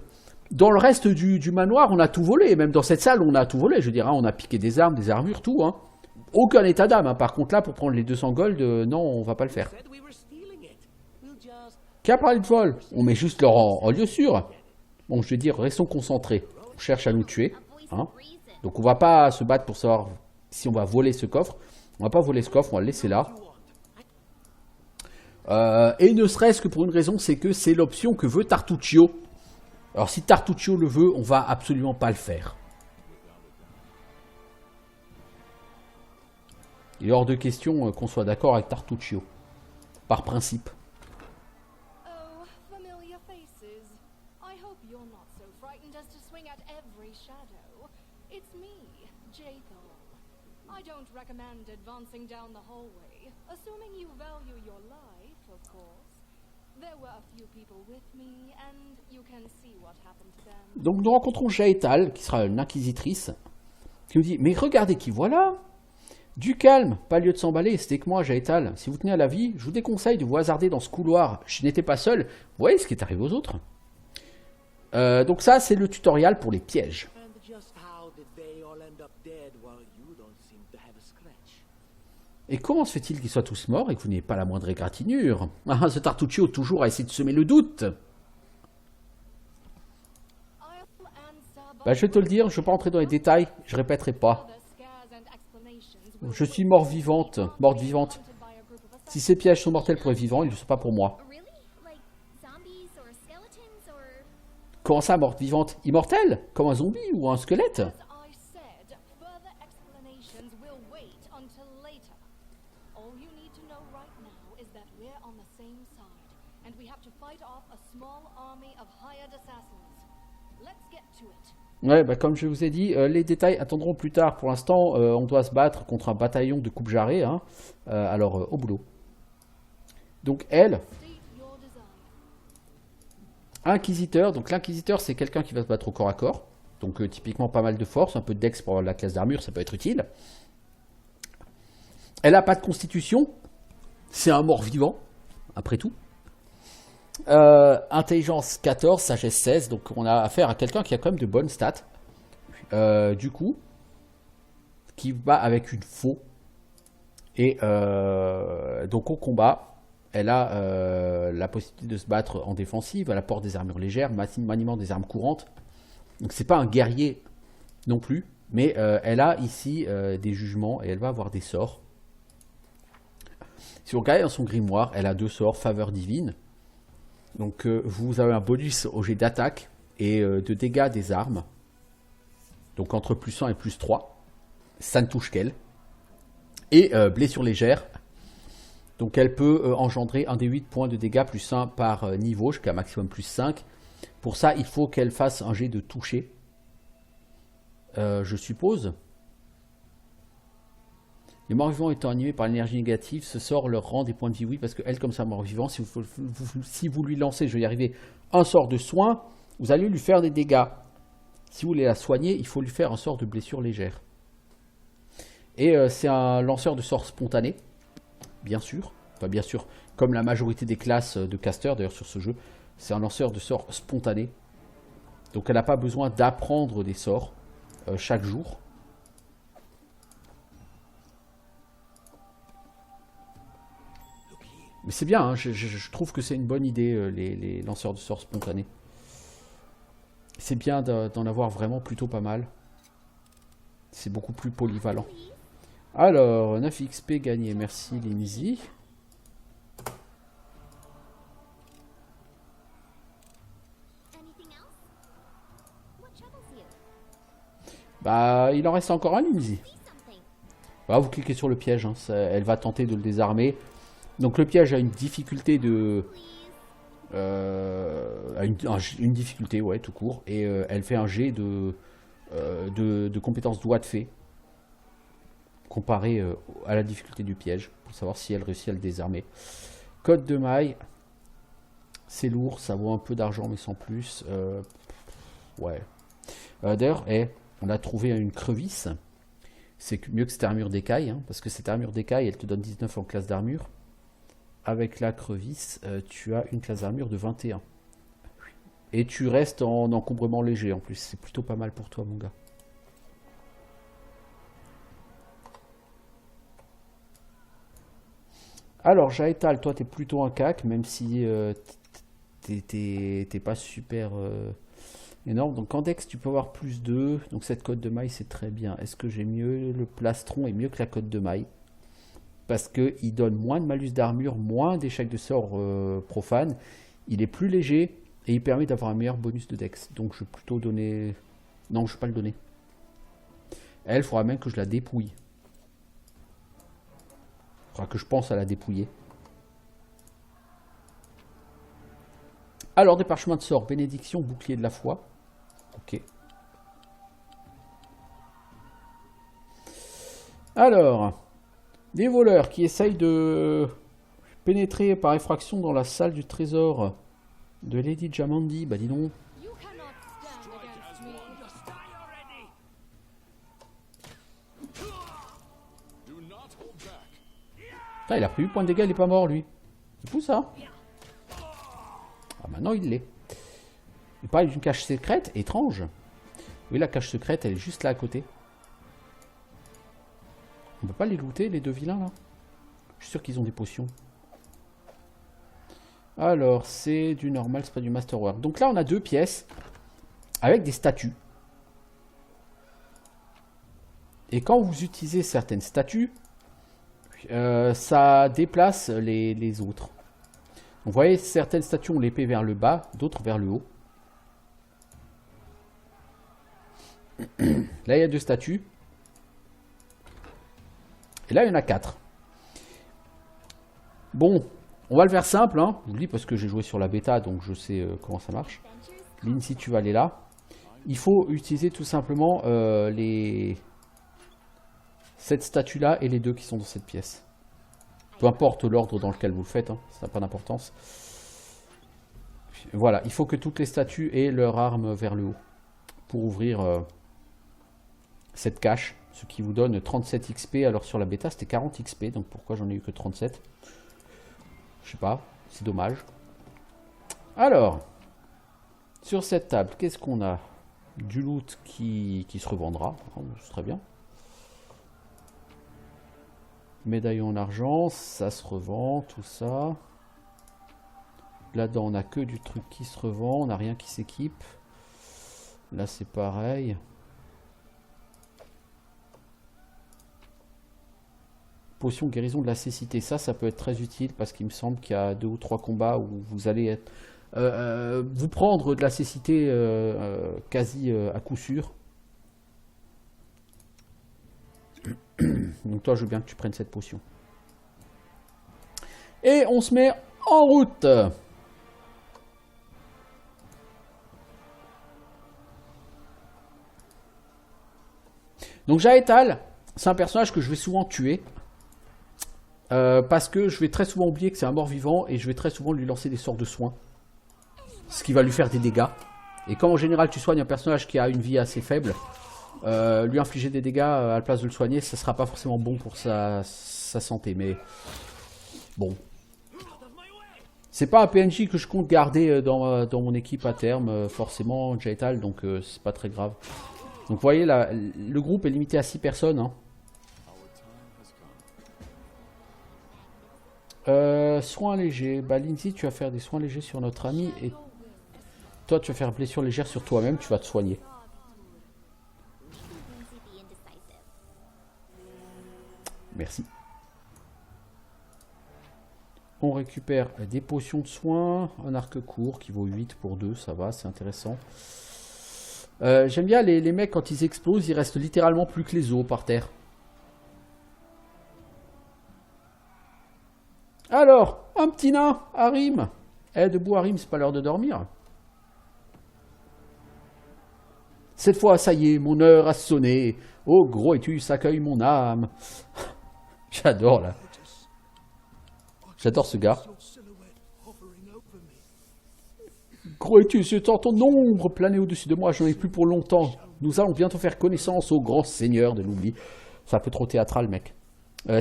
dans le reste du manoir, on a tout volé. Même dans cette salle, on a tout volé. Je veux dire, hein, on a piqué des armes, des armures, tout. Hein. Aucun état d'âme. Hein. Par contre, là, pour prendre les 200 gold, non, on va pas le faire. Qui a parlé de vol? On met juste leur en lieu sûr. Bon, je veux dire, restons concentrés. On cherche à nous tuer. Hein. Donc on va pas se battre pour savoir si on va voler ce coffre. On va pas voler ce coffre, on va le laisser là. Et ne serait-ce que pour une raison, c'est que c'est l'option que veut Tartuccio. Alors si Tartuccio le veut, on va absolument pas le faire. Il est hors de question qu'on soit d'accord avec Tartuccio. Par principe. Oh, familiar faces. I hope you're not so frightened as to swing at every shadow. It's me, Jaethal. I don't recommend advancing down the hallway, assuming you value your life, of course. There were a few people with me, and you can see what happened to them. Donc nous rencontrons Jaethal, qui sera une inquisitrice, qui nous dit, mais regardez qui voilà. Du calme, pas lieu de s'emballer, c'était que moi, Jaethal. Si vous tenez à la vie, je vous déconseille de vous hasarder dans ce couloir. Je n'étais pas seul. Vous voyez ce qui est arrivé aux autres. Donc ça, c'est le tutoriel pour les pièges. Et comment se fait-il qu'ils soient tous morts et que vous n'ayez pas la moindre égratignure? Ah, ce Tartuccio toujours a essayé de semer le doute. Bah, je vais te le dire, je ne vais pas rentrer dans les détails, je répéterai pas. Je suis morte vivante. Si ces pièges sont mortels pour les vivants, ils ne sont pas pour moi. Comment ça, morte vivante? Immortelle? Comme un zombie ou un squelette? Let's get to it. Ouais, bah comme je vous ai dit, les détails attendront plus tard. Pour l'instant, on doit se battre contre un bataillon de coupe jarret. Hein. Alors, au boulot. Donc, elle, State your desire. inquisiteur. Donc, l'inquisiteur, c'est quelqu'un qui va se battre au corps à corps. Donc, typiquement, pas mal de force, un peu de dex pour avoir la classe d'armure, ça peut être utile. Elle n'a pas de constitution. C'est un mort-vivant, après tout. Intelligence 14, sagesse 16. Donc, on a affaire à quelqu'un qui a quand même de bonnes stats. Du coup, qui va avec une faux. Et donc, au combat, elle a la possibilité de se battre en défensive. Elle apporte des armures légères, maniement des armes courantes. Donc, c'est pas un guerrier non plus. Mais elle a ici des jugements et elle va avoir des sorts. Si on regarde dans son grimoire, elle a 2 sorts, faveur divine. Donc vous avez un bonus au jet d'attaque et de dégâts des armes. Donc entre plus 1 et plus 3. Ça ne touche qu'elle. Et blessure légère. Donc elle peut engendrer un des 8 points de dégâts plus 1 par niveau jusqu'à maximum plus 5. Pour ça, il faut qu'elle fasse un jet de toucher. Je suppose. Les morts-vivants étant animés par l'énergie négative, ce sort leur rend des points de vie, oui, parce qu'elle, comme ça, mort-vivant, si vous lui lancez, je vais y arriver, un sort de soin, vous allez lui faire des dégâts. Si vous voulez la soigner, il faut lui faire un sort de blessure légère. Et c'est un lanceur de sorts spontané, bien sûr. Enfin, bien sûr, comme la majorité des classes de casters, d'ailleurs, sur ce jeu, c'est un lanceur de sorts spontané. Donc, elle n'a pas besoin d'apprendre des sorts chaque jour. Mais c'est bien, hein, je trouve que c'est une bonne idée, les lanceurs de sorts spontanés. C'est bien d'en avoir vraiment plutôt pas mal. C'est beaucoup plus polyvalent. Alors, 9 XP gagné, merci Lindsay. Anything else? What troubles you? Bah, il en reste encore un Lindsay. See something. Bah, vous cliquez sur le piège, hein, elle va tenter de le désarmer. Donc le piège a une difficulté de... une difficulté, ouais, tout court. Et elle fait un jet de compétences doigt de fée. Comparé à la difficulté du piège. Pour savoir si elle réussit à le désarmer. Code de maille. C'est lourd, ça vaut un peu d'argent mais sans plus. Ouais. D'ailleurs, on a trouvé une crevisse. C'est mieux que cette armure d'écaille. Hein, parce que cette armure d'écaille, elle te donne 19 en classe d'armure. Avec la crevisse, tu as une classe d'armure de 21. Et tu restes en encombrement léger en plus. C'est plutôt pas mal pour toi, mon gars. Alors, Jaetal, toi, t'es plutôt un cac, même si t'es pas super énorme. Donc, en dex, tu peux avoir plus 2. Donc, cette cote de maille, c'est très bien. Est-ce que j'ai mieux? Le plastron est mieux que la cote de maille. Parce qu'il donne moins de malus d'armure, moins d'échecs de sort profanes. Il est plus léger et il permet d'avoir un meilleur bonus de dex. Donc je vais plutôt donner... Non, je ne vais pas le donner. Elle, il faudra même que je la dépouille. Il faudra que je pense à la dépouiller. Alors, des parchemins de sort, bénédiction, bouclier de la foi. Ok. Alors... Des voleurs qui essayent de pénétrer par effraction dans la salle du trésor de Lady Jamandi. Bah dis donc. You cannot stand against me. Putain, il a pris 8 points de dégâts, il est pas mort lui. C'est fou ça. Ah maintenant il l'est. Il parle d'une cache secrète étrange. Oui, la cache secrète elle est juste là à côté. On peut pas les looter, les deux vilains, là? Je suis sûr qu'ils ont des potions. Alors, c'est du normal, c'est pas du masterwork. Donc là, on a 2 pièces avec des statues. Et quand vous utilisez certaines statues, ça déplace les autres. Vous voyez, certaines statues ont l'épée vers le bas, d'autres vers le haut. Là, il y a 2 statues. Et là, il y en a 4. Bon, on va le faire simple, hein. Je vous le dis parce que j'ai joué sur la bêta, donc je sais comment ça marche. Lynn, si tu vas aller là. il faut utiliser tout simplement cette statue-là et les deux qui sont dans cette pièce. Peu importe l'ordre dans lequel vous le faites, hein, ça n'a pas d'importance. Voilà, il faut que toutes les statues aient leur arme vers le haut pour ouvrir cette cache, ce qui vous donne 37 XP. Alors sur la bêta c'était 40 XP, donc pourquoi j'en ai eu que 37? Je sais pas, c'est dommage. Alors, sur cette table, qu'est-ce qu'on a? Du loot qui se revendra, c'est très bien. Médaillon en argent, ça se revend, tout ça. Là-dedans, on a que du truc qui se revend, on n'a rien qui s'équipe. Là, c'est pareil. Potion guérison de la cécité, ça peut être très utile parce qu'il me semble qu'il y a 2 ou 3 combats où vous allez être, vous prendre de la cécité quasi à coup sûr. Donc toi, je veux bien que tu prennes cette potion. Et on se met en route. Donc Jaetal, c'est un personnage que je vais souvent tuer. Parce que je vais très souvent oublier que c'est un mort-vivant et je vais très souvent lui lancer des sorts de soins. Ce qui va lui faire des dégâts. Et comme en général tu soignes un personnage qui a une vie assez faible, lui infliger des dégâts à la place de le soigner, ça sera pas forcément bon pour sa santé. Mais bon. C'est pas un PNJ que je compte garder dans mon équipe à terme, forcément, Jaetal, donc c'est pas très grave. Donc vous voyez, là, le groupe est limité à 6 personnes. Hein. Soins légers. Bah Lindsay, tu vas faire des soins légers sur notre ami et toi tu vas faire blessure légère sur toi-même, tu vas te soigner. Merci. On récupère des potions de soins, un arc court qui vaut 8 pour 2, ça va, c'est intéressant. J'aime bien les mecs quand ils explosent, ils restent littéralement plus que les os par terre. Alors, un petit nain, Harim. Eh, debout Harim, c'est pas l'heure de dormir. Cette fois, ça y est, mon heure a sonné. Oh, gros Etus, accueille mon âme. J'adore, là. J'adore ce gars. Gros Etus, je sens ton ombre planer au-dessus de moi, j'en ai plus pour longtemps. Nous allons bientôt faire connaissance au grand seigneur de l'oubli. C'est un peu trop théâtral, mec.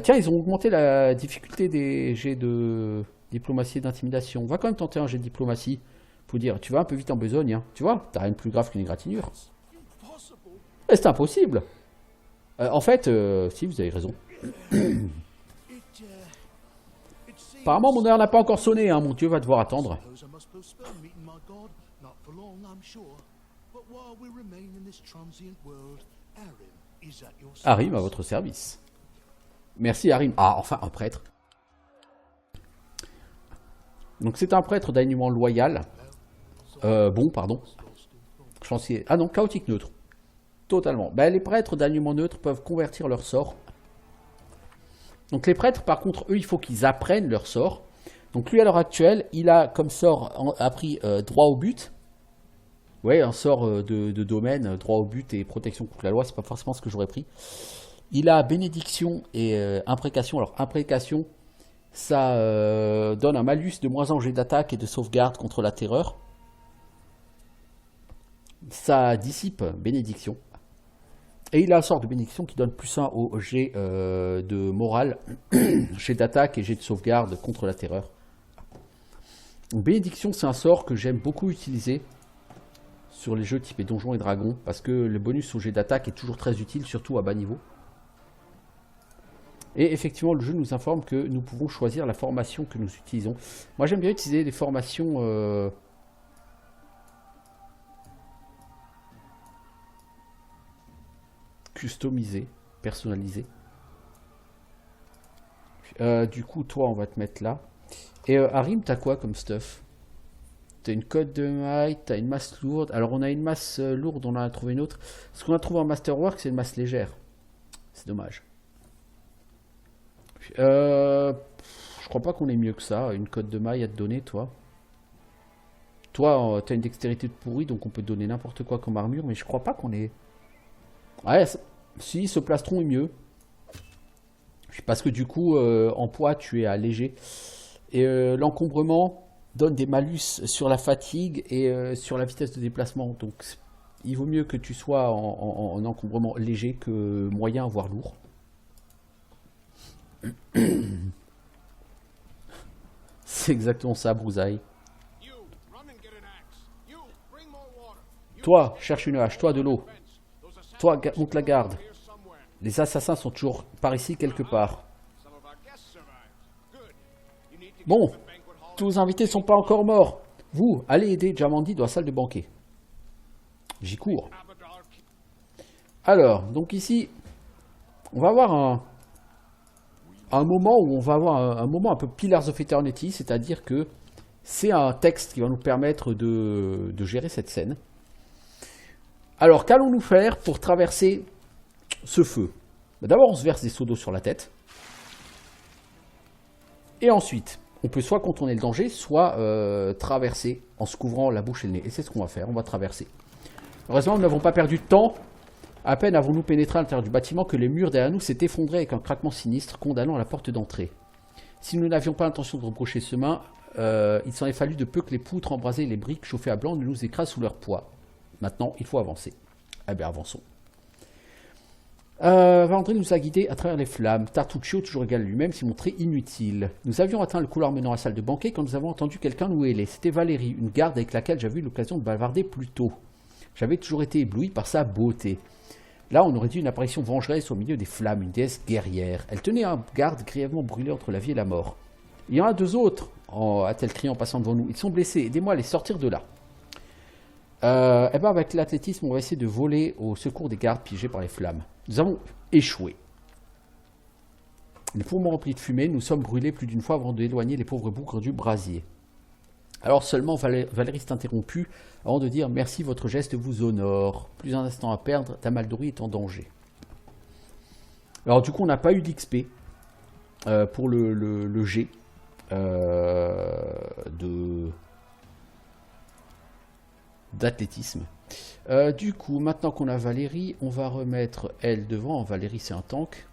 Tiens, ils ont augmenté la difficulté des jets de diplomatie et d'intimidation. On va quand même tenter un jet de diplomatie. Pour dire, tu vas un peu vite en besogne, hein. Tu vois, t'as rien de plus grave qu'une égratignure. Et c'est impossible. En fait, si, vous avez raison. Apparemment, mon heure n'a pas encore sonné, hein. Mon dieu va devoir attendre. Harim à votre service. Merci Harim. Ah, enfin un prêtre. Donc c'est un prêtre d'alignement loyal. Bon, pardon. Chancier. Ah non, chaotique neutre. Totalement. Ben, les prêtres d'alignement neutre peuvent convertir leur sort. Donc les prêtres, par contre, eux, il faut qu'ils apprennent leur sort. Donc lui, à l'heure actuelle, il a comme sort appris droit au but. Ouais, un sort de domaine, droit au but et protection contre la loi, c'est pas forcément ce que j'aurais pris. Il a bénédiction et imprécation. Alors imprécation, ça donne un malus de moins en jet d'attaque et de sauvegarde contre la terreur. Ça dissipe bénédiction. Et il a un sort de bénédiction qui donne plus 1 au jet de morale, jet d'attaque et jet de sauvegarde contre la terreur. Donc, bénédiction, c'est un sort que j'aime beaucoup utiliser sur les jeux typés Donjons et Dragons, parce que le bonus au jet d'attaque est toujours très utile, surtout à bas niveau. Et effectivement, le jeu nous informe que nous pouvons choisir la formation que nous utilisons. Moi, j'aime bien utiliser des formations... customisées, personnalisées. Du coup, toi, on va te mettre là. Et Harim, t'as quoi comme stuff? T'as une cote de maille, t'as une masse lourde. Alors, on a une masse lourde, on en a trouvé une autre. Ce qu'on a trouvé en Masterwork, c'est une masse légère. C'est dommage. Je crois pas qu'on ait mieux que ça. Une cote de maille à te donner, toi. Toi, t'as une dextérité de pourri, donc on peut te donner n'importe quoi comme armure, mais je crois pas qu'on est... Ouais, si, ce plastron est mieux. Parce que du coup, en poids, tu es allégé. Et l'encombrement donne des malus sur la fatigue et sur la vitesse de déplacement. Donc, il vaut mieux que tu sois en encombrement léger que moyen, voire lourd. C'est exactement ça, Brousaille. Toi, cherche une hache. Toi, de l'eau. Toi, monte la garde. Les assassins sont toujours par ici quelque part. Bon, tous les invités ne sont pas encore morts. Vous, allez aider Jamandi dans la salle de banquet. J'y cours. Alors, donc ici, on va avoir un moment où on va avoir un moment un peu Pillars of Eternity, c'est-à-dire que c'est un texte qui va nous permettre de gérer cette scène. Alors, qu'allons-nous faire pour traverser ce feu? D'abord, on se verse des seaux d'eau sur la tête. Et ensuite, on peut soit contourner le danger, soit traverser en se couvrant la bouche et le nez. Et c'est ce qu'on va faire, on va traverser. Heureusement, nous n'avons pas perdu de temps. À peine avons-nous pénétré à l'intérieur du bâtiment que les murs derrière nous s'est effondré avec un craquement sinistre, condamnant à la porte d'entrée. Si nous n'avions pas l'intention de reprocher ce chemin, il s'en est fallu de peu que les poutres embrasées et les briques chauffées à blanc ne nous écrasent sous leur poids. Maintenant, il faut avancer. Eh bien, avançons. Vandré nous a guidés à travers les flammes. Tartuccio, toujours égal à lui-même, s'est montré inutile. Nous avions atteint le couloir menant à la salle de banquet quand nous avons entendu quelqu'un nous héler. C'était Valérie, une garde avec laquelle j'avais eu l'occasion de bavarder plus tôt. J'avais toujours été ébloui par sa beauté. Là, on aurait dit une apparition vengeresse au milieu des flammes, une déesse guerrière. Elle tenait un garde grièvement brûlé entre la vie et la mort. Il y en a deux autres, a-t-elle crié en passant devant nous. Ils sont blessés, aidez-moi à les sortir de là. Eh ben avec l'athlétisme, on va essayer de voler au secours des gardes piégés par les flammes. Nous avons échoué. Les poumons remplis de fumée, nous sommes brûlés plus d'une fois avant d'éloigner les pauvres bougres du brasier. Alors seulement Valérie s'est interrompue avant de dire « Merci, votre geste vous honore. Plus un instant à perdre, Tamaldori est en danger. » Alors du coup, on n'a pas eu d'XP pour le G d'athlétisme. Du coup, maintenant qu'on a Valérie, on va remettre elle devant. Valérie, c'est un tank.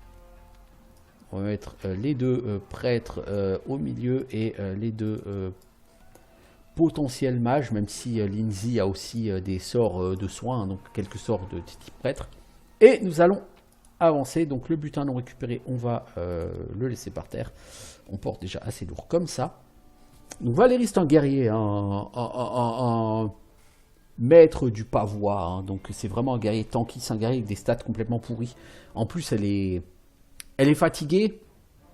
On va mettre les deux prêtres au milieu et les deux potentiels mages, même si Lindsay a aussi des sorts de soins, donc quelques sorts de type prêtre. Et nous allons avancer. Donc le butin non récupéré, on va le laisser par terre. On porte déjà assez lourd comme ça. Donc Valérie, c'est un guerrier, un maître du pavois, hein, donc c'est vraiment un guerrier tanky, c'est un guerrier avec des stats complètement pourris. En plus, elle est fatiguée,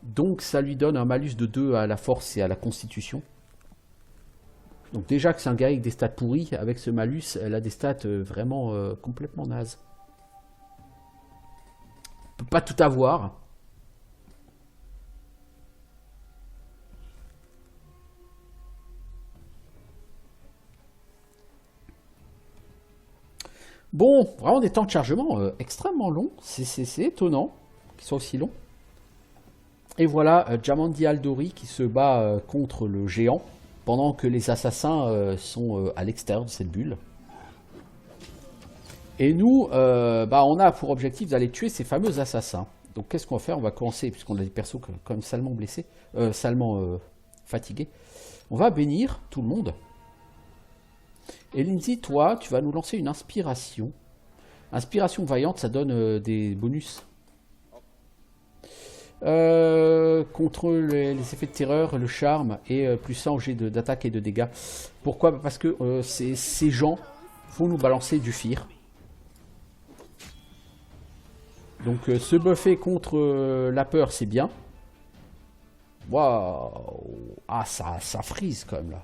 donc ça lui donne un malus de 2 à la force et à la constitution. Donc déjà que c'est un guerrier avec des stats pourris, avec ce malus, elle a des stats vraiment complètement nazes. On peut pas tout avoir. Bon, vraiment des temps de chargement extrêmement longs. C'est étonnant qu'ils soient aussi longs. Et voilà Jamandi Aldori qui se bat contre le géant pendant que les assassins sont à l'extérieur de cette bulle. Et nous, on a pour objectif d'aller tuer ces fameux assassins. Donc qu'est-ce qu'on va faire? On va commencer, puisqu'on a des persos quand même salement blessés, salement fatigués. On va bénir tout le monde. Et Lindsay, toi, tu vas nous lancer une inspiration. Inspiration vaillante, ça donne des bonus. Contre les effets de terreur, le charme et plus 100 au jet d'attaque et de dégâts. Pourquoi? Parce que ces gens vont nous balancer du fear. Donc se buffer contre la peur, c'est bien. Waouh! Ah, ça frise quand même là.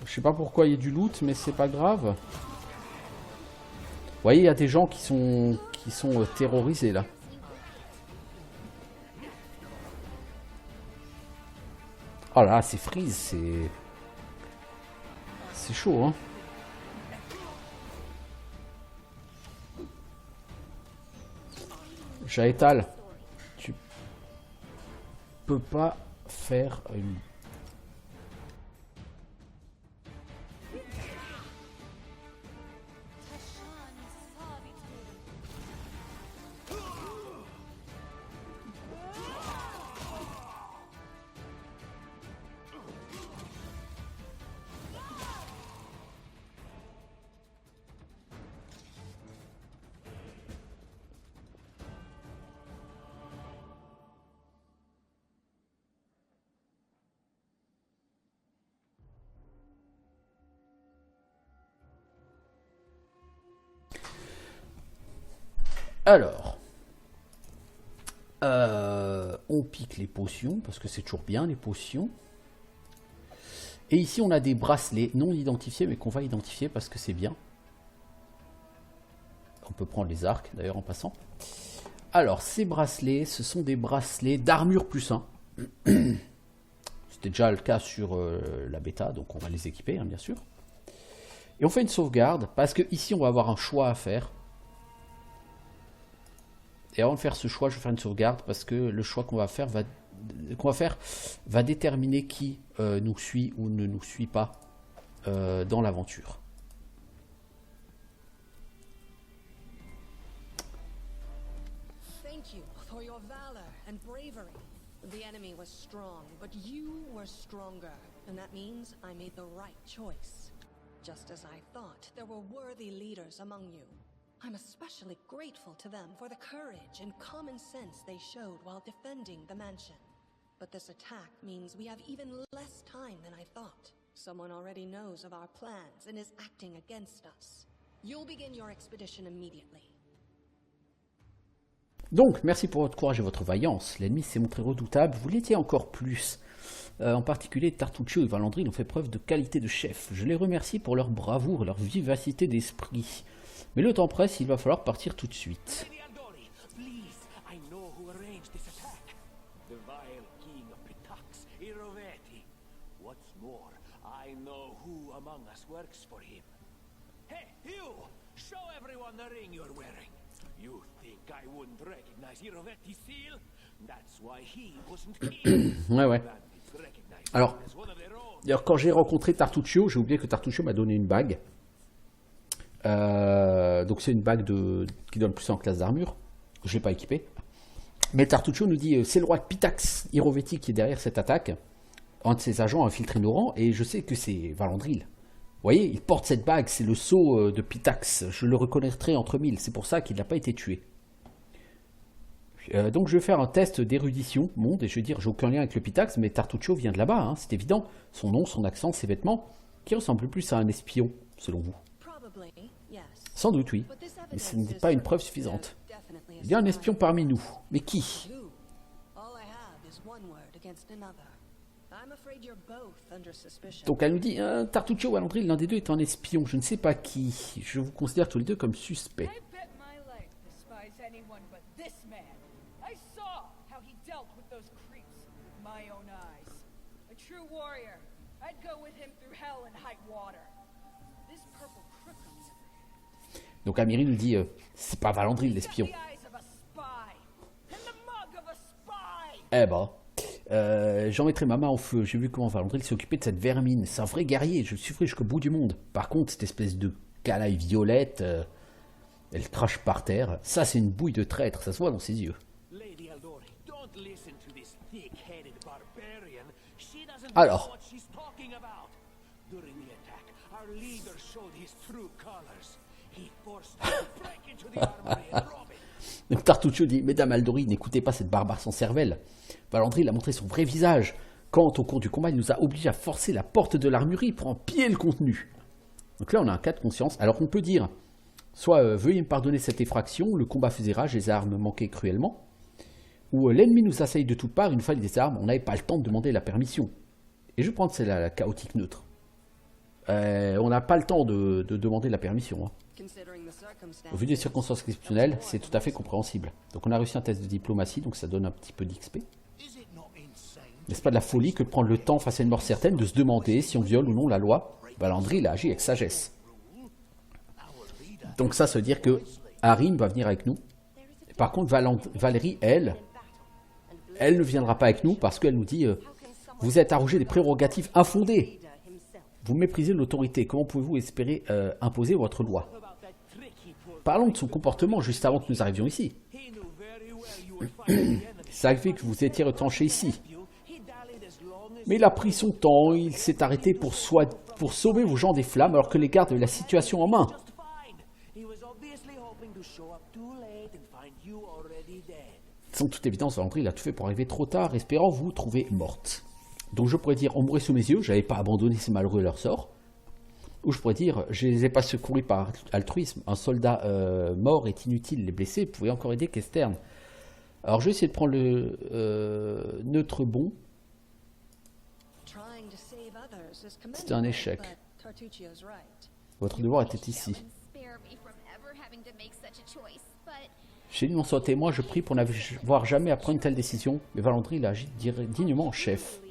Je sais pas pourquoi il y a du loot, mais c'est pas grave. Vous voyez, il y a des gens qui sont terrorisés là. Oh là, c'est freeze, c'est chaud, hein. Jaetal, peux pas faire une... Alors, on pique les potions, parce que c'est toujours bien les potions. Et ici on a des bracelets non identifiés, mais qu'on va identifier parce que c'est bien. On peut prendre les arcs d'ailleurs en passant. Alors ces bracelets, ce sont des bracelets d'armure plus 1. C'était déjà le cas sur la bêta, donc on va les équiper hein, bien sûr. Et on fait une sauvegarde, parce que ici on va avoir un choix à faire. Et avant de faire ce choix, je vais faire une sauvegarde parce que le choix qu'on va faire va déterminer qui nous suit ou ne nous suit pas dans l'aventure. Thank you for your valor and bravery. The enemy was strong, but you were stronger, and that means I made the right choice. Just as I thought, there were worthy leaders among you. I'm especially grateful to them for the courage and common sense they showed while defending the mansion. But this attack means we have even less time than I thought. Someone already knows of our plans and is acting against us. You'll begin your expedition immediately. Donc, merci pour votre courage et votre vaillance. L'ennemi s'est montré redoutable, vous l'étiez encore plus. En particulier, Tartuccio et Valandril ont fait preuve de qualité de chef. Je les remercie pour leur bravoure et leur vivacité d'esprit. Mais le temps presse, il va falloir partir tout de suite. Lady Aldori, please, I know who arranged this attack. The vile king of Pitax, Irovetti. What's more, I know who among us works for him. Hey, you! Show everyone the ring you're wearing. You think I wouldn't recognize Irovetti's seal? That's why he wasn't killed. Ouais. Alors, quand j'ai rencontré Tartuccio, j'ai oublié que Tartuccio m'a donné une bague. Donc c'est une bague qui donne plus en classe d'armure. Je ne l'ai pas équipée. Mais Tartuccio nous dit c'est le roi de Pitax, Irovetti, qui est derrière cette attaque. Un de ses agents a infiltré nos rangs et je sais que c'est Valandril. Vous voyez, il porte cette bague, c'est le sceau de Pitax. Je le reconnaîtrai entre mille. C'est pour ça qu'il n'a pas été tué. Donc je vais faire un test d'érudition monde et je vais dire j'ai aucun lien avec le Pitax, mais Tartuccio vient de là-bas, hein, c'est évident. Son nom, son accent, ses vêtements, qui ressemblent plus à un espion, selon vous. Sans doute, oui. Mais ce n'est pas une preuve suffisante. Il y a un espion parmi nous. Mais qui? Donc elle nous dit, Tartuccio ou Valandril, l'un des deux est un espion. Je ne sais pas qui. Je vous considère tous les deux comme suspects. Donc Amiri nous dit, c'est pas Valandril l'espion. Eh ben, j'en mettrai ma main au feu. J'ai vu comment Valandril s'est occupé de cette vermine. C'est un vrai guerrier, je le suivrai jusqu'au bout du monde. Par contre, cette espèce de canaille violette, elle crache par terre. Ça, c'est une bouille de traître, ça se voit dans ses yeux. Alors. Donc Tartuccio dit, Mesdames Aldori, n'écoutez pas cette barbare sans cervelle. Valandril a montré son vrai visage. Quand, au cours du combat, il nous a obligés à forcer la porte de l'armurerie pour en piller le contenu. Donc là, on a un cas de conscience. Alors qu'on peut dire, soit veuillez me pardonner cette effraction, le combat faisait rage, les armes manquaient cruellement. Ou l'ennemi nous assaille de toutes parts, il nous fallait des armes, on n'avait pas le temps de demander la permission. Et je prends celle-là, la chaotique neutre. On n'a pas le temps de demander la permission. Hein. Au vu des circonstances exceptionnelles, c'est tout à fait compréhensible. Donc on a réussi un test de diplomatie, donc ça donne un petit peu d'XP. N'est-ce pas de la folie que de prendre le temps face à une mort certaine de se demander si on viole ou non la loi? Valandril a agi avec sagesse. Donc ça veut dire que Harim va venir avec nous. Par contre, Valérie, elle elle ne viendra pas avec nous parce qu'elle nous dit vous êtes arrogé des prérogatives infondées. Vous méprisez l'autorité. Comment pouvez-vous espérer imposer votre loi? Parlons de son comportement juste avant que nous arrivions ici. Ça fait que vous étiez retranché ici. Mais il a pris son temps, il s'est arrêté pour sauver vos gens des flammes alors que les gardes avaient la situation en main. Sans toute évidence, Valandry, il a tout fait pour arriver trop tard, espérant vous trouver morte. Donc je pourrais dire, on mourait sous mes yeux, j'avais pas abandonné ces malheureux leur sort. Ou je pourrais dire, je les ai pas secourus par altruisme. Un soldat mort est inutile, les blessés pouvaient encore aider qu'Esterne. Alors je vais essayer de prendre le neutre bon. C'était un échec. Votre devoir était ici. J'ai lu mon témoin, je prie pour n'avoir jamais à prendre une telle décision, mais Valandry l'agit dignement en chef.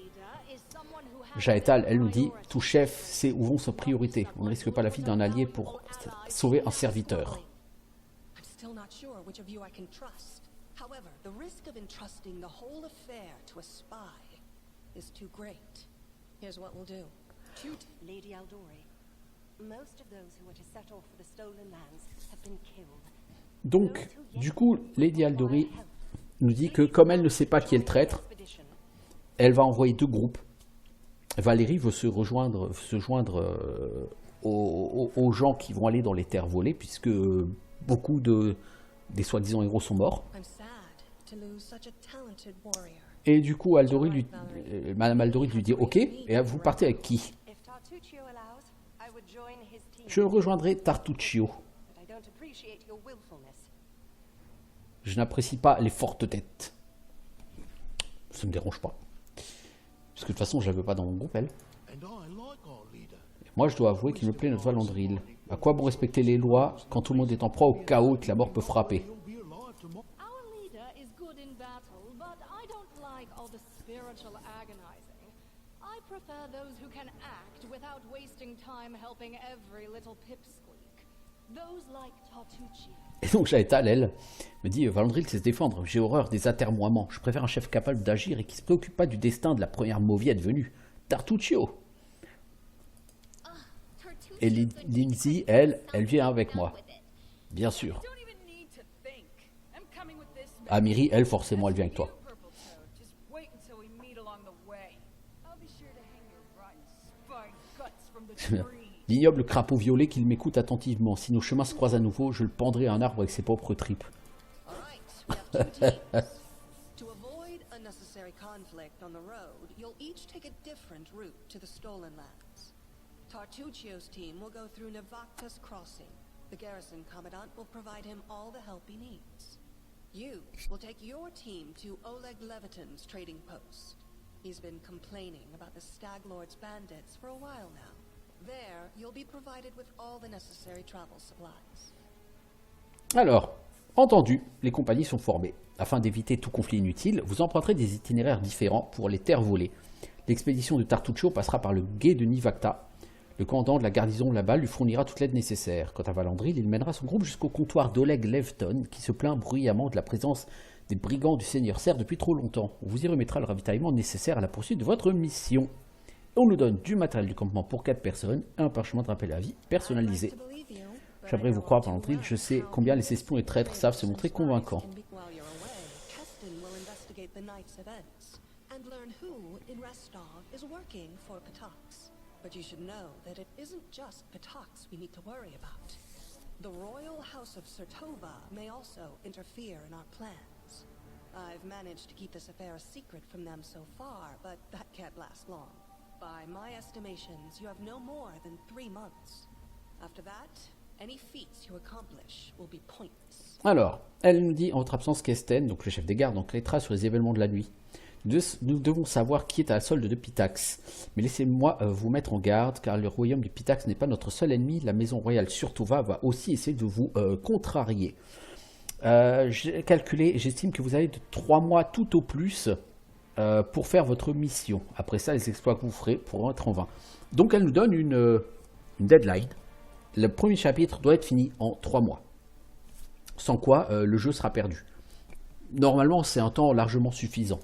Jaetal, elle nous dit, tout chef sait où vont ses priorités. On ne risque pas la vie d'un allié pour sauver un serviteur. However, the risk of entrusting the whole affair to a spy is too great. Here's what we'll do. Lady Aldori, most of those who were to set off for the stolen lands have been killed. Donc, du coup, Lady Aldori nous dit que comme elle ne sait pas qui est le traître, elle va envoyer 2 groupes. Valérie veut se joindre aux gens qui vont aller dans les terres volées, puisque beaucoup des soi-disant héros sont morts. Et du coup, Madame Aldori lui dit « Ok, et vous partez avec qui ?» Je rejoindrai Tartuccio. Je n'apprécie pas les fortes têtes. Ça ne me dérange pas. Parce que de toute façon, je ne la veux pas dans mon groupe, elle. Et moi, je dois avouer qu'il me plaît notre Valandril. À quoi bon respecter les lois quand tout le monde est en proie au chaos et que la mort peut frapper? Et donc Jaetal, elle, me dit Valandril sait se défendre, j'ai horreur des atermoiements, je préfère un chef capable d'agir et qui ne se préoccupe pas du destin de la première mauviette venue, Tartuccio. Et Lindsay, elle vient avec moi, bien sûr. Amiri, elle, forcément, elle vient avec toi. L'ignoble crapaud violet qu'il m'écoute attentivement. Si nos chemins se croisent à nouveau, je le pendrai à un arbre avec ses propres tripes. To avoid unnecessary conflict on the road, you'll each take a different route to the stolen lands. Tartuccio's team will go through Navacta's crossing. The garrison commandant will provide him all the help he needs. You will take your team to Oleg Leviton's trading post. He's been complaining about the Stag Lord's bandits for a while now. There, you'll be provided with all the necessary travel supplies. Alors, entendu, les compagnies sont formées. Afin d'éviter tout conflit inutile, vous emprunterez des itinéraires différents pour les terres volées. L'expédition de Tartuccio passera par le gué de Nivacta. Le commandant de la garnison là-bas lui fournira toute l'aide nécessaire. Quant à Valandril, il mènera son groupe jusqu'au comptoir d'Oleg Leviton, qui se plaint bruyamment de la présence des brigands du Seigneur Serre depuis trop longtemps. On vous y remettra le ravitaillement nécessaire à la poursuite de votre mission. On nous donne du matériel du campement pour 4 personnes et un parchemin de rappel à vie personnalisé. J'aimerais vous croire, Valandril, je sais combien les espions et traîtres savent se montrer convaincants. But you should know that it isn't just Patax we need to worry about. The royal house of Sertova may also interfere in our plans. I've managed to keep this affair a secret from them so far, but that can't last long. By my estimations, you have no more than 3 months. After that, any feats you accomplish will be pointless. Alors, elle nous dit en votre absence qu'Esten, donc le chef des gardes, enquêtera sur les événements de la nuit. Nous devons savoir qui est à la solde de Pitax. Mais laissez-moi vous mettre en garde, car le royaume de Pitax n'est pas notre seul ennemi. La maison royale Surtova va aussi essayer de vous contrarier. J'ai calculé, j'estime que vous avez de 3 mois tout au plus pour faire votre mission. Après ça, les exploits que vous ferez pourront être en vain. Donc elle nous donne une deadline. Le premier chapitre doit être fini en 3 mois. Sans quoi, le jeu sera perdu. Normalement, c'est un temps largement suffisant.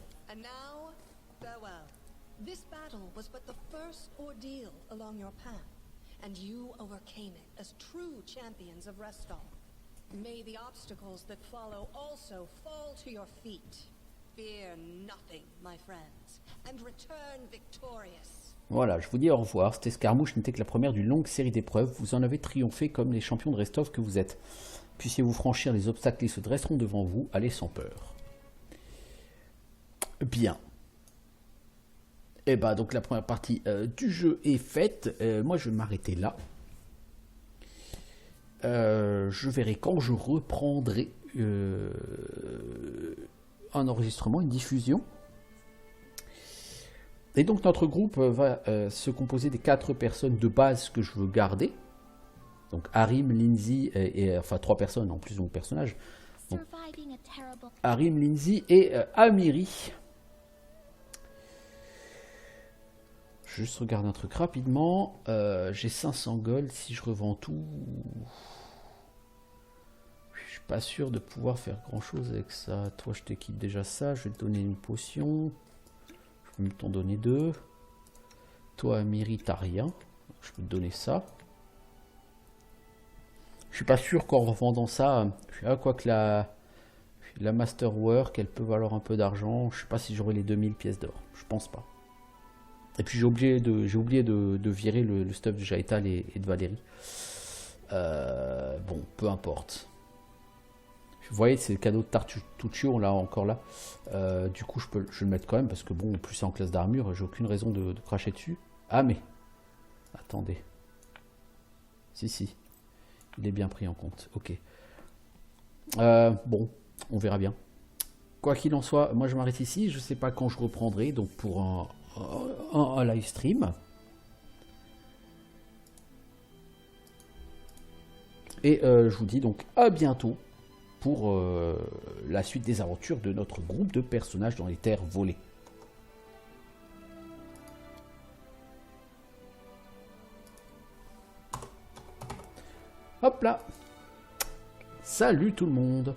along your path, and you overcame it as true champions of Restall. May the obstacles that follow also fall to your feet. Fear nothing, my friends, and return victorious. Voilà, je vous dis au revoir. Cette escarmouche n'était que la première d'une longue série d'épreuves. Vous en avez triomphé comme les champions de Restov que vous êtes. Puissiez-vous franchir les obstacles qui se dresseront devant vous, allez sans peur. Bien. Et bah donc la première partie du jeu est faite. Moi je vais m'arrêter là. Je verrai quand je reprendrai un enregistrement, une diffusion. Et donc notre groupe va se composer des 4 personnes de base que je veux garder. Donc Harim, Lindsay et enfin 3 personnes en plus de mon personnage. Donc, Harim, Lindsay et Amiri. Juste regarder un truc rapidement. J'ai 500 gold. Si je revends tout, je suis pas sûr de pouvoir faire grand chose avec ça. Toi, je t'équipe déjà ça. Je vais te donner une potion. Je peux t'en donner 2. Toi, Amiri, t'as rien. Je peux te donner ça. Je suis pas sûr qu'en revendant ça, quoi que la Masterwork, elle peut valoir un peu d'argent. Je sais pas si j'aurai les 2000 pièces d'or. Je pense pas. Et puis j'ai oublié de virer le stuff de Jaital et de Valérie. Bon, peu importe. Vous voyez, c'est le cadeau de Tartuccio, là encore là. Du coup, je vais le mettre quand même parce que bon, en plus c'est en classe d'armure, j'ai aucune raison de cracher dessus. Ah mais, attendez. Si, il est bien pris en compte. Ok. Bon, on verra bien. Quoi qu'il en soit, moi je m'arrête ici. Je sais pas quand je reprendrai, donc pour un live stream. Et je vous dis donc à bientôt pour la suite des aventures de notre groupe de personnages dans les terres volées. Hop là. Salut tout le monde.